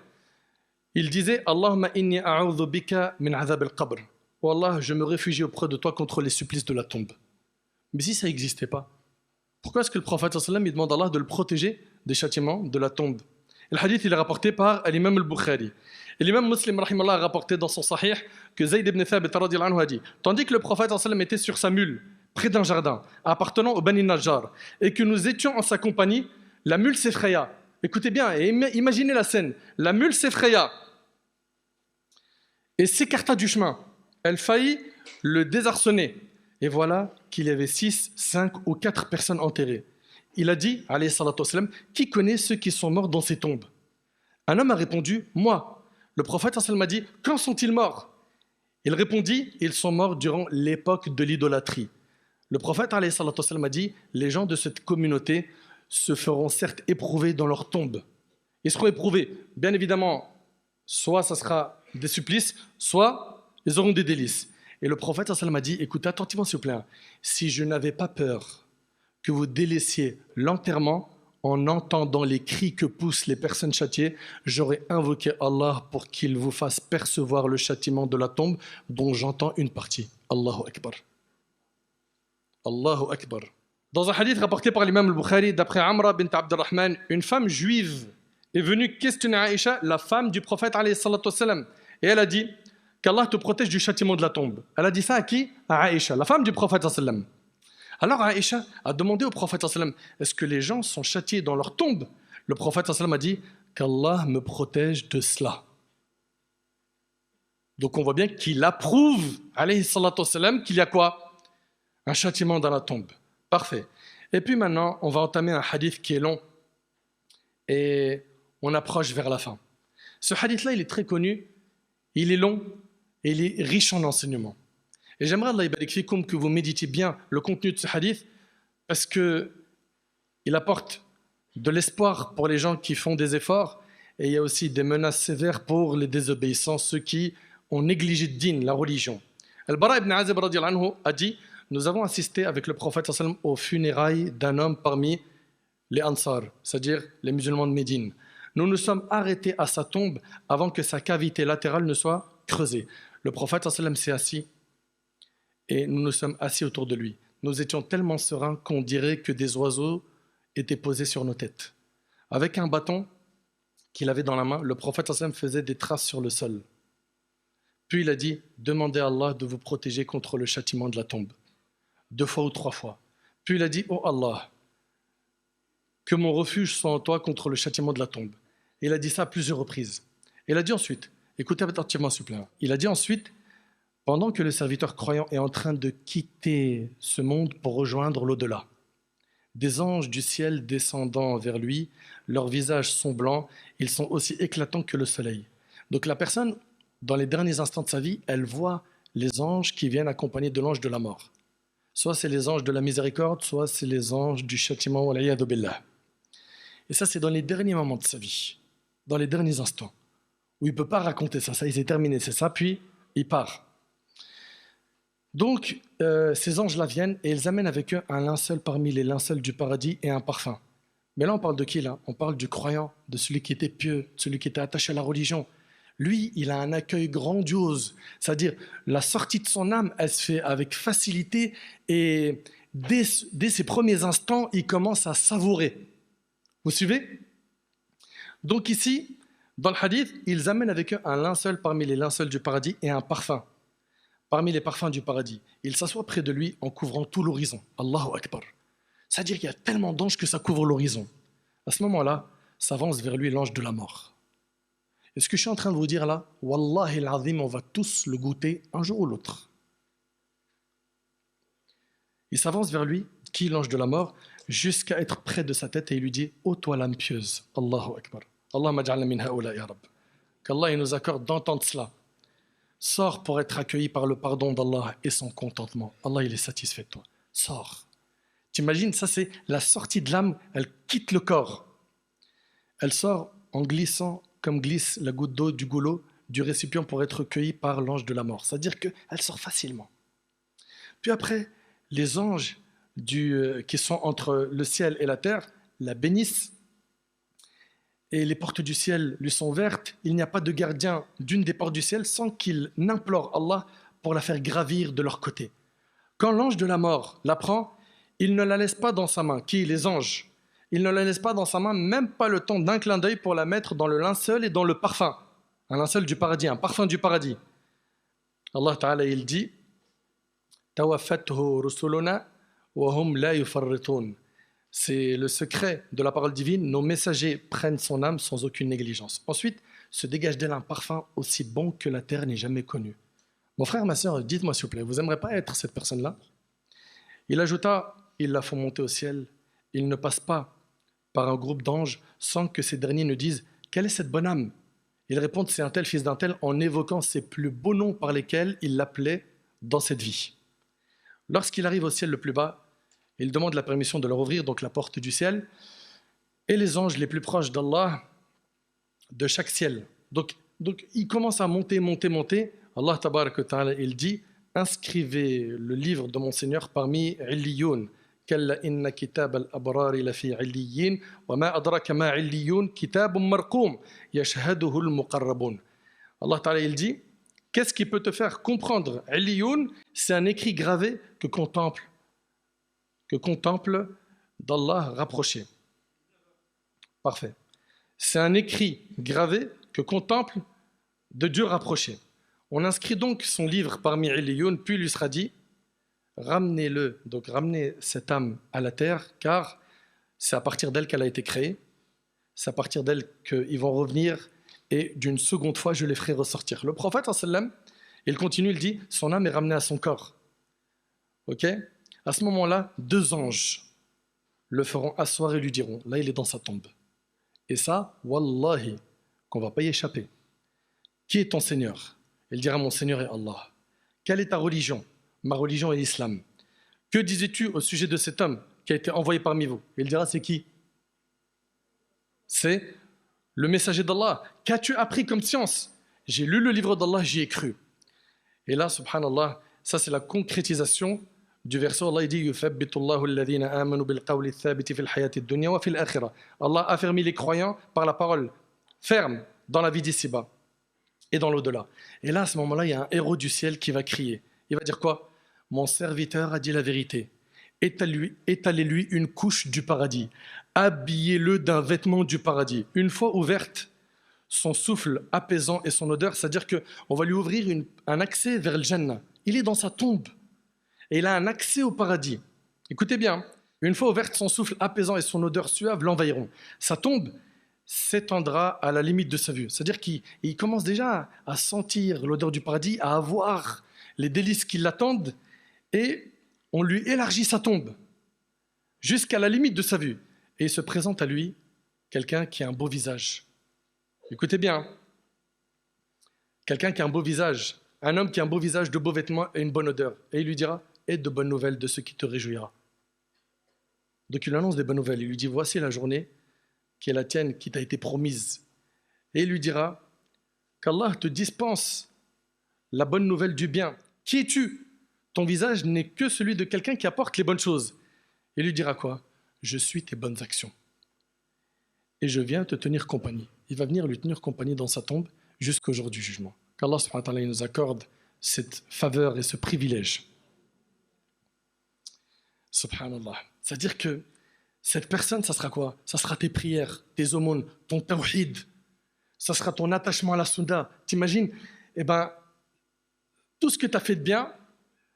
il disait: Allahumma inni a'udhu bika min azab al-qabr. Oh Allah, je me réfugie auprès de toi contre les supplices de la tombe. Mais si ça n'existait pas, pourquoi est-ce que le prophète sallam il demande à Allah de le protéger des châtiments de la tombe? Et le hadith il est rapporté par l'imam al-Bukhari. Et l'imam Muslim rahimallah a rapporté dans son sahih que Zayd ibn Thabit radiyallahu anhu a dit: tandis que le prophète sallam était sur sa mule près d'un jardin appartenant au Bani Najjar et que nous étions en sa compagnie, la mule s'effraya. Écoutez bien et imaginez la scène. La mule s'effraya et s'écarta du chemin. Elle faillit le désarçonner. Et voilà qu'il y avait 6, 5 ou 4 personnes enterrées. Il a dit, alayhi salatu wassalam, qui connaît ceux qui sont morts dans ces tombes? Un homme a répondu: moi. Le prophète sallam a dit: quand sont-ils morts? Il répondit: ils sont morts durant l'époque de l'idolâtrie. Le prophète alayhi salatu wassalam a dit: les gens de cette communauté se feront certes éprouver dans leur tombe. Ils seront éprouvés. Bien évidemment, soit ça sera des supplices, soit ils auront des délices. Et le prophète sallallahu alayhi wa sallam a dit, écoutez attentivement s'il vous plaît, si je n'avais pas peur que vous délaissiez l'enterrement en entendant les cris que poussent les personnes châtiées, j'aurais invoqué Allah pour qu'il vous fasse percevoir le châtiment de la tombe dont j'entends une partie. Allahu Akbar. Allahu Akbar. Dans un hadith rapporté par l'imam al-Bukhari, d'après Amra bint Abdurrahman, une femme juive est venue questionner Aïcha, la femme du prophète alayhi salatu wassalam, et elle a dit qu'Allah te protège du châtiment de la tombe. Elle a dit ça à qui? À Aïcha, la femme du prophète sallallahu alayhi wa sallam. Alors Aïcha a demandé au prophète sallallahu alayhi wa sallam, est-ce que les gens sont châtiés dans leur tombe? Le prophète sallallahu alayhi wa sallam a dit qu'Allah me protège de cela. Donc on voit bien qu'il approuve alayhi salatu wassalam qu'il y a quoi? Un châtiment dans la tombe. Parfait. Et puis maintenant, on va entamer un hadith qui est long et on approche vers la fin. Ce hadith-là, il est très connu, il est long et il est riche en enseignements. Et j'aimerais, Allah yabarik fikoum, que vous méditiez bien le contenu de ce hadith parce qu'il apporte de l'espoir pour les gens qui font des efforts et il y a aussi des menaces sévères pour les désobéissants, ceux qui ont négligé le din, la religion. Al-Bara ibn Azib radiyallahu anhu a dit, nous avons assisté avec le prophète sallallahu alayhi wa sallam aux funérailles d'un homme parmi les Ansar, c'est-à-dire les musulmans de Médine. Nous nous sommes arrêtés à sa tombe avant que sa cavité latérale ne soit creusée. Le prophète sallallahu alayhi wa sallam s'est assis et nous nous sommes assis autour de lui. Nous étions tellement sereins qu'on dirait que des oiseaux étaient posés sur nos têtes. Avec un bâton qu'il avait dans la main, le prophète sallallahu alayhi wa sallam faisait des traces sur le sol. Puis il a dit, demandez à Allah de vous protéger contre le châtiment de la tombe. 2 fois ou 3 fois. Puis il a dit, oh Allah, que mon refuge soit en toi contre le châtiment de la tombe. Et il a dit ça à plusieurs reprises. Et il a dit ensuite, écoutez attentivement s'il vous plaît, il a dit ensuite, pendant que le serviteur croyant est en train de quitter ce monde pour rejoindre l'au-delà, des anges du ciel descendant vers lui, leurs visages sont blancs, ils sont aussi éclatants que le soleil. Donc la personne, dans les derniers instants de sa vie, elle voit les anges qui viennent accompagnés de l'ange de la mort. Soit c'est les anges de la miséricorde, soit c'est les anges du châtiment, wal'iyadu billah. Et ça, c'est dans les derniers moments de sa vie, dans les derniers instants, où il ne peut pas raconter ça, il s'est terminé, c'est ça, puis il part. Donc, ces anges-là viennent et ils amènent avec eux un linceul parmi les linceuls du paradis et un parfum. Mais là, on parle de qui là? On parle du croyant, de celui qui était pieux, de celui qui était attaché à la religion. Lui, il a un accueil grandiose, c'est-à-dire la sortie de son âme, elle se fait avec facilité et dès ses premiers instants, il commence à savourer. Vous suivez? Donc ici, dans le hadith, ils amènent avec eux un linceul parmi les linceuls du paradis et un parfum parmi les parfums du paradis. Ils s'assoient près de lui en couvrant tout l'horizon. Allahu Akbar. C'est-à-dire qu'il y a tellement d'anges que ça couvre l'horizon. À ce moment-là, s'avance vers lui l'ange de la mort. Et ce que je suis en train de vous dire là, Wallahi al-Azim, on va tous le goûter un jour ou l'autre. Il s'avance vers lui, qui est l'ange de la mort, jusqu'à être près de sa tête et il lui dit, ô toi l'âme pieuse, Allahu Akbar. Allah maj'alna min haoula ya Rabb. Qu'Allah nous accorde d'entendre cela. Sors pour être accueilli par le pardon d'Allah et son contentement. Allah, il est satisfait de toi. Sors. T'imagines, ça c'est la sortie de l'âme, elle quitte le corps. Elle sort en glissant comme glisse la goutte d'eau du goulot du récipient pour être cueillie par l'ange de la mort. C'est-à-dire qu'elle sort facilement. Puis après, les anges qui sont entre le ciel et la terre la bénissent et les portes du ciel lui sont ouvertes. Il n'y a pas de gardien d'une des portes du ciel sans qu'il n'implore Allah pour la faire gravir de leur côté. Quand l'ange de la mort la prend, il ne la laisse pas dans sa main. Qui? Les anges. Il ne la laisse pas dans sa main, même pas le temps d'un clin d'œil pour la mettre dans le linceul et dans le parfum. Un linceul du paradis, un parfum du paradis. Allah Ta'ala, il dit « Tawaffathu rusuluna wa hum la yufarritun » C'est le secret de la parole divine. Nos messagers prennent son âme sans aucune négligence. Ensuite, se dégage d'elle un parfum aussi bon que la terre n'ait jamais connu. Mon frère, ma soeur, dites-moi s'il vous plaît, vous n'aimeriez pas être cette personne-là? Il ajouta, ils la font monter au ciel. Il ne passe pas par un groupe d'anges sans que ces derniers ne disent « Quelle est cette bonne âme ?» Ils répondent « C'est un tel fils d'un tel » en évoquant ses plus beaux noms par lesquels il l'appelait dans cette vie. Lorsqu'il arrive au ciel le plus bas, il demande la permission de leur ouvrir donc la porte du ciel et les anges les plus proches d'Allah de chaque ciel. Donc il commence à monter. Allah tabarak wa ta'ala, il dit, inscrivez le livre de mon Seigneur parmi Illiyoun. Kalla inna kitab al-abrari lafi Illiyin, wa ma adraka ma Illiyoun, kitabun marqoum, yashhaduhu al-muqarrabun. Allah ta'ala, il dit, qu'est-ce qui peut te faire comprendre Illiyoun? C'est un écrit gravé que contemple d'Allah rapproché. Parfait. C'est un écrit gravé que contemple de Dieu rapproché. On inscrit donc son livre parmi Illiyoun, puis il lui sera dit, ramenez-le, donc ramenez cette âme à la terre, car c'est à partir d'elle qu'elle a été créée, c'est à partir d'elle qu'ils vont revenir, et d'une seconde fois, je les ferai ressortir. Le prophète, il continue, il dit, son âme est ramenée à son corps. Ok? À ce moment-là, 2 anges le feront asseoir et lui diront, là il est dans sa tombe. Et ça, wallahi, qu'on ne va pas y échapper. Qui est ton Seigneur? Il dira, mon Seigneur est Allah. Quelle est ta religion? Ma religion est l'islam. Que disais-tu au sujet de cet homme qui a été envoyé parmi vous? Il dira, c'est qui? C'est le messager d'Allah. Qu'as-tu appris comme science? J'ai lu le livre d'Allah, j'y ai cru. Et là, subhanallah, ça c'est la concrétisation du verset. Allah dit, yuthabbitullahu alladhina amanu bil qawli thabiti fil hayati dunya wa fil akhirah. Allah a affermi les croyants par la parole ferme dans la vie d'ici-bas et dans l'au-delà. Et là, à ce moment-là, il y a un héros du ciel qui va crier. Il va dire quoi? Mon serviteur a dit la vérité. Étalez-lui une couche du paradis. Habillez-le d'un vêtement du paradis. Une fois ouverte, son souffle apaisant et son odeur, c'est-à-dire qu'on va lui ouvrir un accès vers le Jannah. Il est dans sa tombe et il a un accès au paradis. Écoutez bien, une fois ouverte, son souffle apaisant et son odeur suave l'envahiront. Sa tombe s'étendra à la limite de sa vue. C'est-à-dire qu'il commence déjà à sentir l'odeur du paradis, à avoir les délices qui l'attendent, et on lui élargit sa tombe jusqu'à la limite de sa vue. Et il se présente à lui quelqu'un qui a un beau visage. Écoutez bien, quelqu'un qui a un beau visage, un homme qui a un beau visage, de beaux vêtements et une bonne odeur. Et il lui dira, aie de bonnes nouvelles de ce qui te réjouira. Donc il lui annonce des bonnes nouvelles. Il lui dit, voici la journée qui est la tienne, qui t'a été promise. Et il lui dira qu'Allah te dispense la bonne nouvelle du bien. Qui es-tu? Ton visage n'est que celui de quelqu'un qui apporte les bonnes choses. Il lui dira quoi? Je suis tes bonnes actions. Et je viens te tenir compagnie. Il va venir lui tenir compagnie dans sa tombe jusqu'au jour du jugement. Qu'Allah subhanahu wa ta'ala nous accorde cette faveur et ce privilège. Subhanallah. C'est-à-dire que cette personne, ça sera quoi? Ça sera tes prières, tes aumônes, ton tawhid. Ça sera ton attachement à la sunna. T'imagines? Tout ce que tu as fait de bien,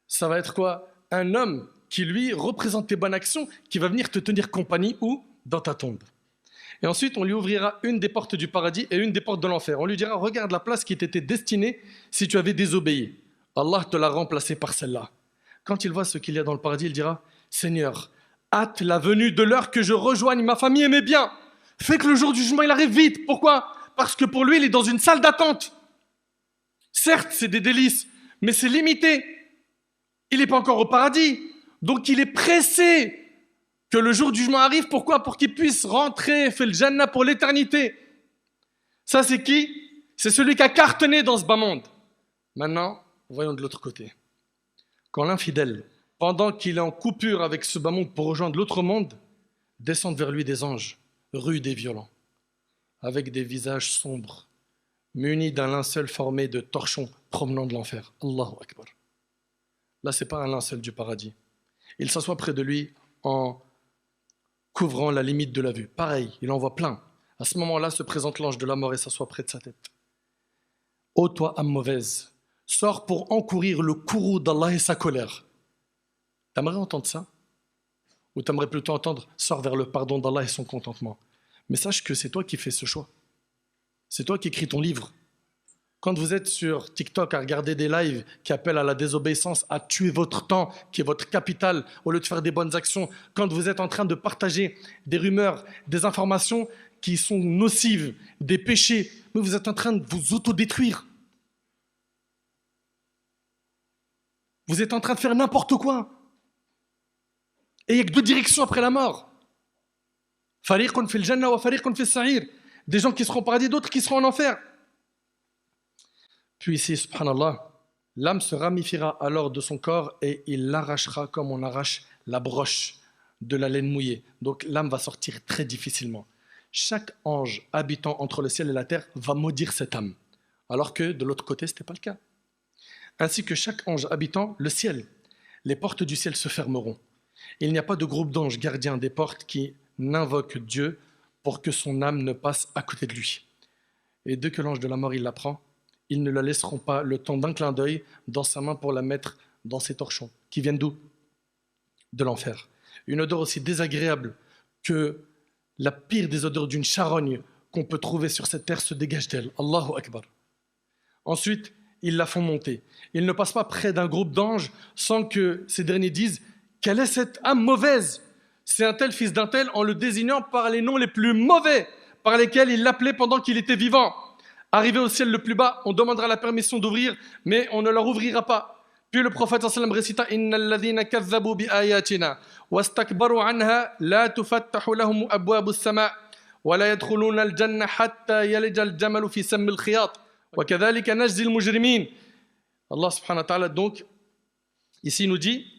ça va être quoi? Un homme qui, lui, représente tes bonnes actions, qui va venir te tenir compagnie où? Dans ta tombe. Et ensuite, on lui ouvrira une des portes du paradis et une des portes de l'enfer. On lui dira, regarde la place qui t'était destinée si tu avais désobéi. Allah te l'a remplacée par celle-là. Quand il voit ce qu'il y a dans le paradis, il dira, Seigneur, hâte la venue de l'heure que je rejoigne ma famille et mes biens. Fais que le jour du jugement, il arrive vite. Pourquoi? Parce que pour lui, il est dans une salle d'attente. Certes, c'est des délices, mais c'est limité. Il n'est pas encore au paradis. Donc il est pressé que le jour du jugement arrive. Pourquoi? Pour qu'il puisse rentrer, faire le Jannah pour l'éternité. Ça, c'est qui? C'est celui qui a cartonné dans ce bas monde. Maintenant, voyons de l'autre côté. Quand l'infidèle, pendant qu'il est en coupure avec ce bas monde pour rejoindre l'autre monde, descendent vers lui des anges, rudes et violents, avec des visages sombres, munis d'un linceul formé de torchons provenant de l'enfer. Allahu Akbar. Là, ce n'est pas un linceul du paradis. Il s'assoit près de lui en couvrant la limite de la vue. Pareil, il en voit plein. À ce moment-là, se présente l'ange de la mort et s'assoit près de sa tête. Ô toi, âme mauvaise, sors pour encourir le courroux d'Allah et sa colère. T'aimerais entendre ça? Ou t'aimerais plutôt entendre sors vers le pardon d'Allah et son contentement? Mais sache que c'est toi qui fais ce choix. C'est toi qui écris ton livre. Quand vous êtes sur TikTok à regarder des lives qui appellent à la désobéissance, à tuer votre temps, qui est votre capital, au lieu de faire des bonnes actions, quand vous êtes en train de partager des rumeurs, des informations qui sont nocives, des péchés, mais vous êtes en train de vous autodétruire. Vous êtes en train de faire n'importe quoi. Et il n'y a que 2 directions après la mort. Fariqun fil jannah wa fariqun fis sa'ir. Des gens qui seront au paradis, d'autres qui seront en enfer. Puis ici, subhanallah, l'âme se ramifiera alors de son corps et il l'arrachera comme on arrache la broche de la laine mouillée. Donc l'âme va sortir très difficilement. Chaque ange habitant entre le ciel et la terre va maudire cette âme, alors que de l'autre côté, ce n'était pas le cas. Ainsi que chaque ange habitant le ciel, les portes du ciel se fermeront. Il n'y a pas de groupe d'anges gardiens des portes qui n'invoquent Dieu pour que son âme ne passe à côté de lui. Et dès que l'ange de la mort il la prend, ils ne la laisseront pas le temps d'un clin d'œil dans sa main pour la mettre dans ses torchons, qui viennent d'où? De l'enfer. Une odeur aussi désagréable que la pire des odeurs d'une charogne qu'on peut trouver sur cette terre se dégage d'elle. Allahu Akbar. Ensuite, ils la font monter. Ils ne passent pas près d'un groupe d'anges sans que ces derniers disent « Quelle est cette âme mauvaise ?» C'est un tel fils d'un tel en le désignant par les noms les plus mauvais par lesquels il l'appelait pendant qu'il était vivant. Arrivé au ciel le plus bas, on demandera la permission d'ouvrir, mais on ne leur ouvrira pas. Puis le prophète sallam récita « Inna alladhina kazzabu bi ayatina wastakbaru anha la tufattahu lahum abwabu as-sama' wa la yadkhuluna al-janna hatta yalija al-jamalu fi sammi al-khiyat wa kadhalika najzi al-mujrimin » Allah subhanahu wa ta'ala donc ici nous dit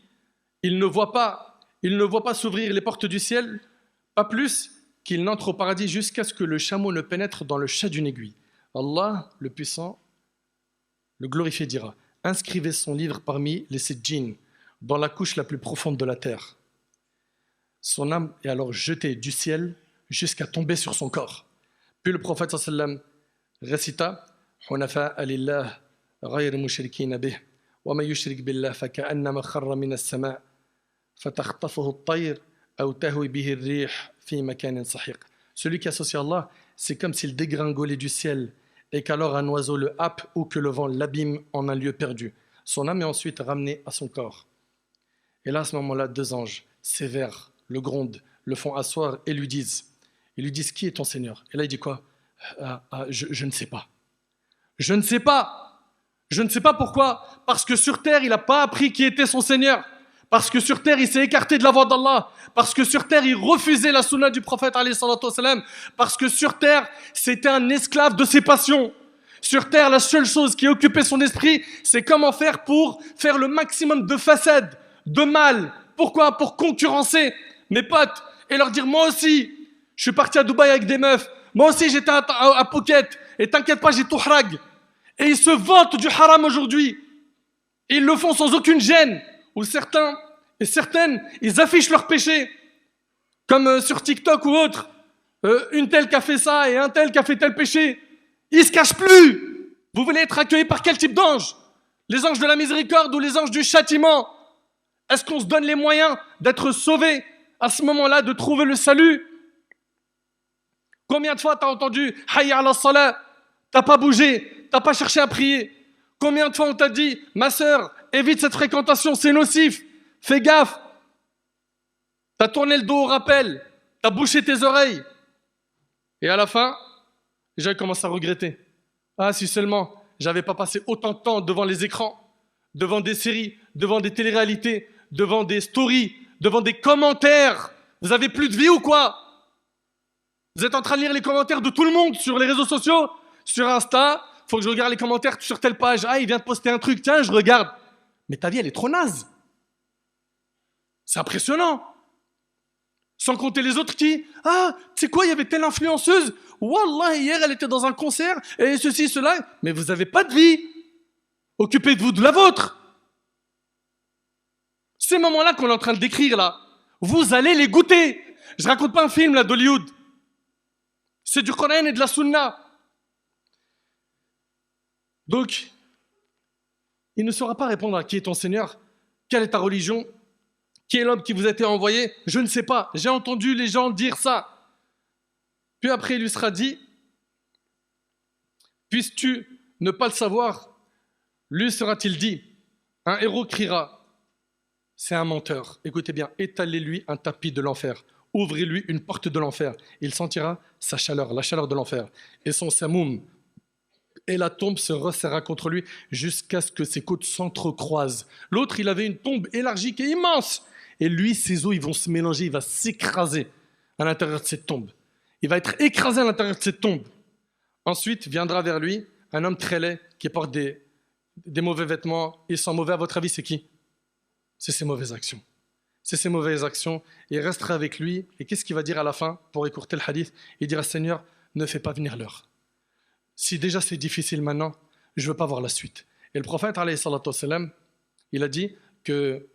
il ne voit pas s'ouvrir les portes du ciel, pas plus qu'il n'entre au paradis jusqu'à ce que le chameau ne pénètre dans le chat d'une aiguille. Allah, le puissant, le glorifié dira « Inscrivez son livre parmi les Sijjin, dans la couche la plus profonde de la terre. » Son âme est alors jetée du ciel jusqu'à tomber sur son corps. Puis le prophète sallam récita « Hunafa'a lillah, ghayr mushrikina bih, wa man yushrik billah faka'annama kharra min as-sama' fatakhtafuhu at-tayr aw tahwi bihi ar-rih fi makanin sahiq. » Celui qui associe Allah, c'est comme s'il dégringolait du ciel et qu'alors un oiseau le happe ou que le vent l'abîme en un lieu perdu. Son âme est ensuite ramenée à son corps. Et là, à ce moment-là, deux anges sévères le grondent, le font asseoir et lui disent « Qui est ton Seigneur ?» Et là, il dit quoi? Je ne sais pas. Je ne sais pas. Je ne sais pas pourquoi. Parce que sur terre, il n'a pas appris qui était son Seigneur. Parce que sur terre, il s'est écarté de la voie d'Allah. Parce que sur terre, il refusait la sunna du prophète alayhi salatu wassalam. Parce que sur terre, c'était un esclave de ses passions. Sur terre, la seule chose qui occupait son esprit, c'est comment faire pour faire le maximum de façades, de mal. Pourquoi? Pour concurrencer mes potes et leur dire moi aussi, je suis parti à Dubaï avec des meufs. Moi aussi, j'étais à Phuket. Et t'inquiète pas, j'ai tout harag. Et ils se vantent du haram aujourd'hui. Et ils le font sans aucune gêne. Où certains et certaines, ils affichent leurs péchés, comme sur TikTok ou autre, une telle qui a fait ça et un tel qui a fait tel péché. Ils se cachent plus. Vous voulez être accueillis par quel type d'ange? Les anges de la miséricorde ou les anges du châtiment? Est-ce qu'on se donne les moyens d'être sauvés à ce moment-là, de trouver le salut? Combien de fois t'as entendu « Hayya ala salah » T'as pas bougé, t'as pas cherché à prier. Combien de fois on t'a dit « Ma sœur, évite cette fréquentation, c'est nocif, fais gaffe ». T'as tourné le dos au rappel, t'as bouché tes oreilles. Et à la fin, j'ai commencé à regretter. Ah, si seulement j'avais pas passé autant de temps devant les écrans, devant des séries, devant des téléréalités, devant des stories, devant des commentaires. Vous avez plus de vie ou quoi? Vous êtes en train de lire les commentaires de tout le monde sur les réseaux sociaux, sur Insta. Faut que je regarde les commentaires sur telle page. Ah, il vient de poster un truc, tiens, je regarde. Mais ta vie, elle est trop naze. C'est impressionnant. Sans compter les autres qui, ah, tu sais quoi, il y avait telle influenceuse. Wallah, hier, elle était dans un concert, et ceci, cela. Mais vous n'avez pas de vie. Occupez-vous de la vôtre. Ces moments-là qu'on est en train de décrire, là, vous allez les goûter. Je raconte pas un film, là, d'Hollywood. C'est du Coran et de la Sunna. Donc, il ne saura pas répondre à qui est ton Seigneur, quelle est ta religion, qui est l'homme qui vous a été envoyé, je ne sais pas. J'ai entendu les gens dire ça. Puis après, il lui sera dit, puisses-tu ne pas le savoir, lui sera-t-il dit, un héros criera, c'est un menteur. Écoutez bien, étalez-lui un tapis de l'enfer. Ouvrez-lui une porte de l'enfer. Il sentira sa chaleur, la chaleur de l'enfer. Et son samoum. Et la tombe se resserra contre lui jusqu'à ce que ses côtes s'entrecroisent. L'autre, il avait une tombe élargie qui est immense. Et lui, ses os, ils vont se mélanger, il va s'écraser. à l'intérieur de cette tombe. Il va être écrasé à l'intérieur de cette tombe. Ensuite viendra vers lui un homme très laid qui porte des mauvais vêtements. Ils sont mauvais, à votre avis, c'est qui? C'est ses mauvaises actions. C'est ses mauvaises actions. Il restera avec lui. Et qu'est-ce qu'il va dire à la fin pour écourter le hadith? Il dira, Seigneur, ne fais pas venir l'heure. Si déjà c'est difficile maintenant, je ne veux pas voir la suite. Et le prophète, alayhi salatu wassalam, il a dit que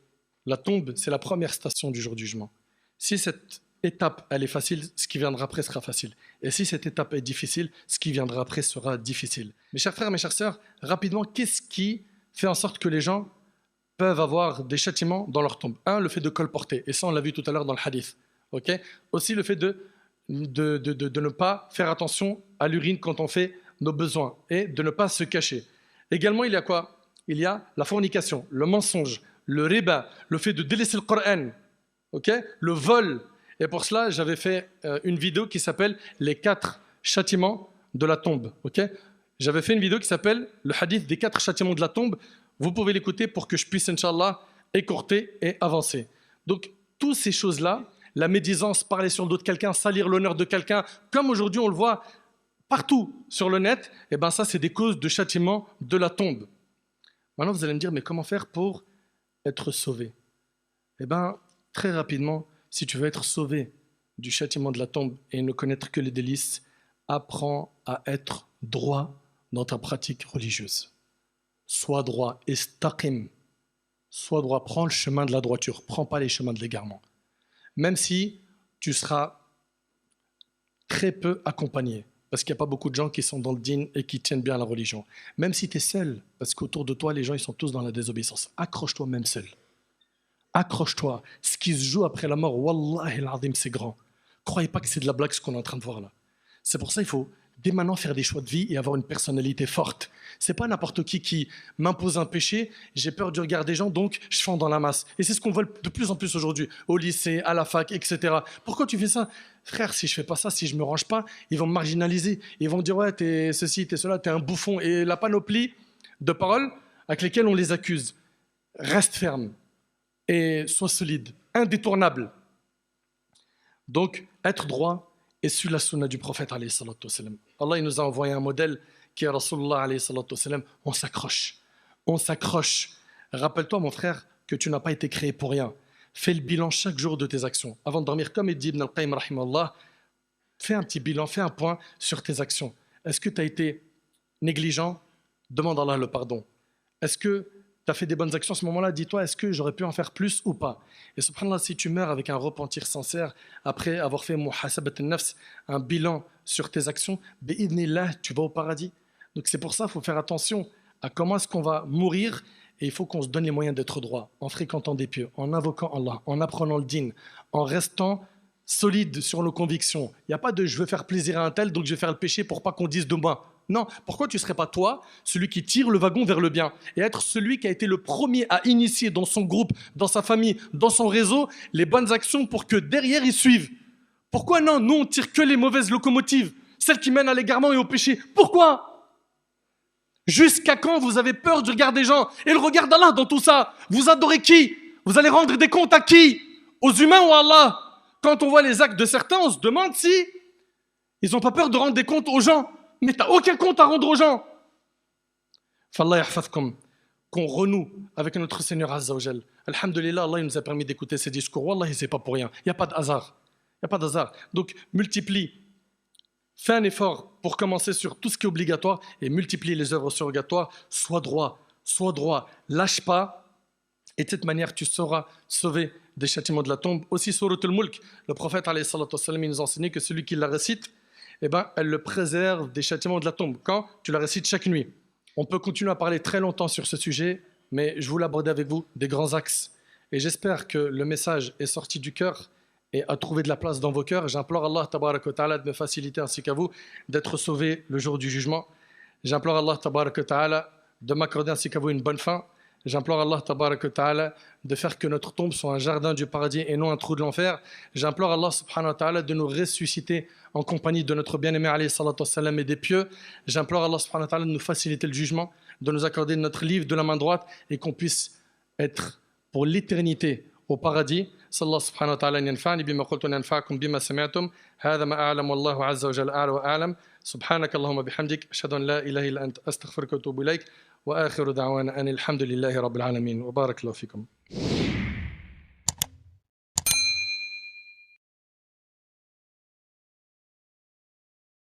la tombe, c'est la première station du jour du jugement. Si cette étape, elle est facile, ce qui viendra après sera facile. Et si cette étape est difficile, ce qui viendra après sera difficile. Mes chers frères, mes chères sœurs, rapidement, qu'est-ce qui fait en sorte que les gens peuvent avoir des châtiments dans leur tombe? Un, le fait de colporter. Et ça, on l'a vu tout à l'heure dans le hadith. Okay? Aussi, le fait de ne pas faire attention à l'urine quand on fait nos besoins et de ne pas se cacher. Également, il y a quoi? Il y a la fornication, le mensonge, le riba, le fait de délaisser le Coran, okay? Le vol. Et pour cela, j'avais fait une vidéo qui s'appelle « Les 4 châtiments de la tombe ». Okay? J'avais fait une vidéo qui s'appelle « Le hadith des 4 châtiments de la tombe ». Vous pouvez l'écouter pour que je puisse, Inch'Allah, écourter et avancer. Donc, toutes ces choses-là, la médisance, parler sur le dos de quelqu'un, salir l'honneur de quelqu'un, comme aujourd'hui on le voit partout sur le net, eh ben ça, c'est des causes de châtiment de la tombe. Maintenant, vous allez me dire, mais comment faire pour être sauvé? Eh bien, très rapidement, si tu veux être sauvé du châtiment de la tombe et ne connaître que les délices, apprends à être droit dans ta pratique religieuse. Sois droit, istaqim. Sois droit, prends le chemin de la droiture, prends pas les chemins de l'égarement. Même si tu seras très peu accompagné, parce qu'il n'y a pas beaucoup de gens qui sont dans le din et qui tiennent bien à la religion. Même si tu es seul, parce qu'autour de toi, les gens ils sont tous dans la désobéissance. Accroche-toi même seul. Accroche-toi. Ce qui se joue après la mort, wallahi al-azim, c'est grand. Croyez pas que c'est de la blague ce qu'on est en train de voir là. C'est pour ça qu'il faut dès maintenant faire des choix de vie et avoir une personnalité forte. C'est pas n'importe qui m'impose un péché, j'ai peur du regard des gens, donc je fonds dans la masse. Et c'est ce qu'on voit de plus en plus aujourd'hui, au lycée, à la fac, etc. Pourquoi tu fais ça? Frère, si je fais pas ça, si je me range pas, ils vont me marginaliser. Ils vont me dire, ouais, t'es ceci, t'es cela, t'es un bouffon. Et la panoplie de paroles avec lesquelles on les accuse. Reste ferme et sois solide, indétournable. Donc, être droit et suivre la sunna du prophète, alayhi salatu wassalam. Allah il nous a envoyé un modèle qui est Rasulullah, alayhi salatu wassalam. On s'accroche. On s'accroche. Rappelle-toi, mon frère, que tu n'as pas été créé pour rien. Fais le bilan chaque jour de tes actions. Avant de dormir, comme il dit Ibn al-Qayyim, rahimahullah, fais un petit bilan, fais un point sur tes actions. Est-ce que tu as été négligent? Demande à Allah le pardon. Est-ce que tu as fait des bonnes actions à ce moment-là? Dis-toi, est-ce que j'aurais pu en faire plus ou pas? Et subhanallah, si tu meurs avec un repentir sincère, après avoir fait muhasabat al-nafs, un bilan sur tes actions, bi'idnillah, tu vas au paradis. Donc c'est pour ça qu'il faut faire attention à comment est-ce qu'on va mourir. Et il faut qu'on se donne les moyens d'être droit, en fréquentant des pieux, en invoquant Allah, en apprenant le din, en restant solide sur nos convictions. Il n'y a pas de « je veux faire plaisir à un tel, donc je vais faire le péché pour pas qu'on dise de moi ». Non, pourquoi tu ne serais pas toi, celui qui tire le wagon vers le bien, et être celui qui a été le premier à initier dans son groupe, dans sa famille, dans son réseau, les bonnes actions pour que derrière ils suivent? Pourquoi non? Nous, on tire que les mauvaises locomotives, celles qui mènent à l'égarement et au péché. Pourquoi? Jusqu'à quand vous avez peur du regard des gens? Et le regard d'Allah dans tout ça, vous adorez qui? Vous allez rendre des comptes à qui? Aux humains ou à Allah? Quand on voit les actes de certains, on se demande si ils n'ont pas peur de rendre des comptes aux gens. Mais tu n'as aucun compte à rendre aux gens. Fallah yahfazkum, qu'on renoue avec notre Seigneur Azza wa Jal. Alhamdulillah, Allah il nous a permis d'écouter ces discours. Wallahi, c'est pas pour rien. Il n'y a pas de hasard. Il n'y a pas de hasard. Donc, multiplie. Fais un effort pour commencer sur tout ce qui est obligatoire et multiplie les œuvres surrogatoires. Sois droit, lâche pas. Et de cette manière, tu seras sauvé des châtiments de la tombe. Aussi, Surat al-Mulk, le prophète alayhi salatu wassalam, il nous a enseigné que celui qui la récite, eh ben, elle le préserve des châtiments de la tombe. Quand tu la récites chaque nuit. On peut continuer à parler très longtemps sur ce sujet, mais je voulais aborder avec vous des grands axes. Et j'espère que le message est sorti du cœur et a trouvé de la place dans vos cœurs. J'implore Allah tabaraka wa ta'ala de me faciliter ainsi qu'à vous d'être sauvés le jour du jugement. J'implore Allah tabaraka wa ta'ala de m'accorder ainsi qu'à vous une bonne fin. J'implore Allah tabaraka wa ta'ala de faire que notre tombe soit un jardin du paradis et non un trou de l'enfer. J'implore Allah subhanahu wa ta'ala de nous ressusciter en compagnie de notre bien-aimé alayhi salatu wassalam et des pieux. J'implore Allah subhanahu wa ta'ala de nous faciliter le jugement, de nous accorder notre livre de la main droite et qu'on puisse être pour l'éternité au paradis. صلى الله سبحانه وتعالى أن ينفعني بما قلت وأن ينفعكم بما سمعتم. هذا ما أعلم والله عز وجل أعلى وأعلم. سبحانك اللهم بحمدك أشهد أن لا إله إلا أنت أستغفرك وأتوب إليك وآخر دعوانا أن الحمد لله رب العالمين وبارك الله فيكم.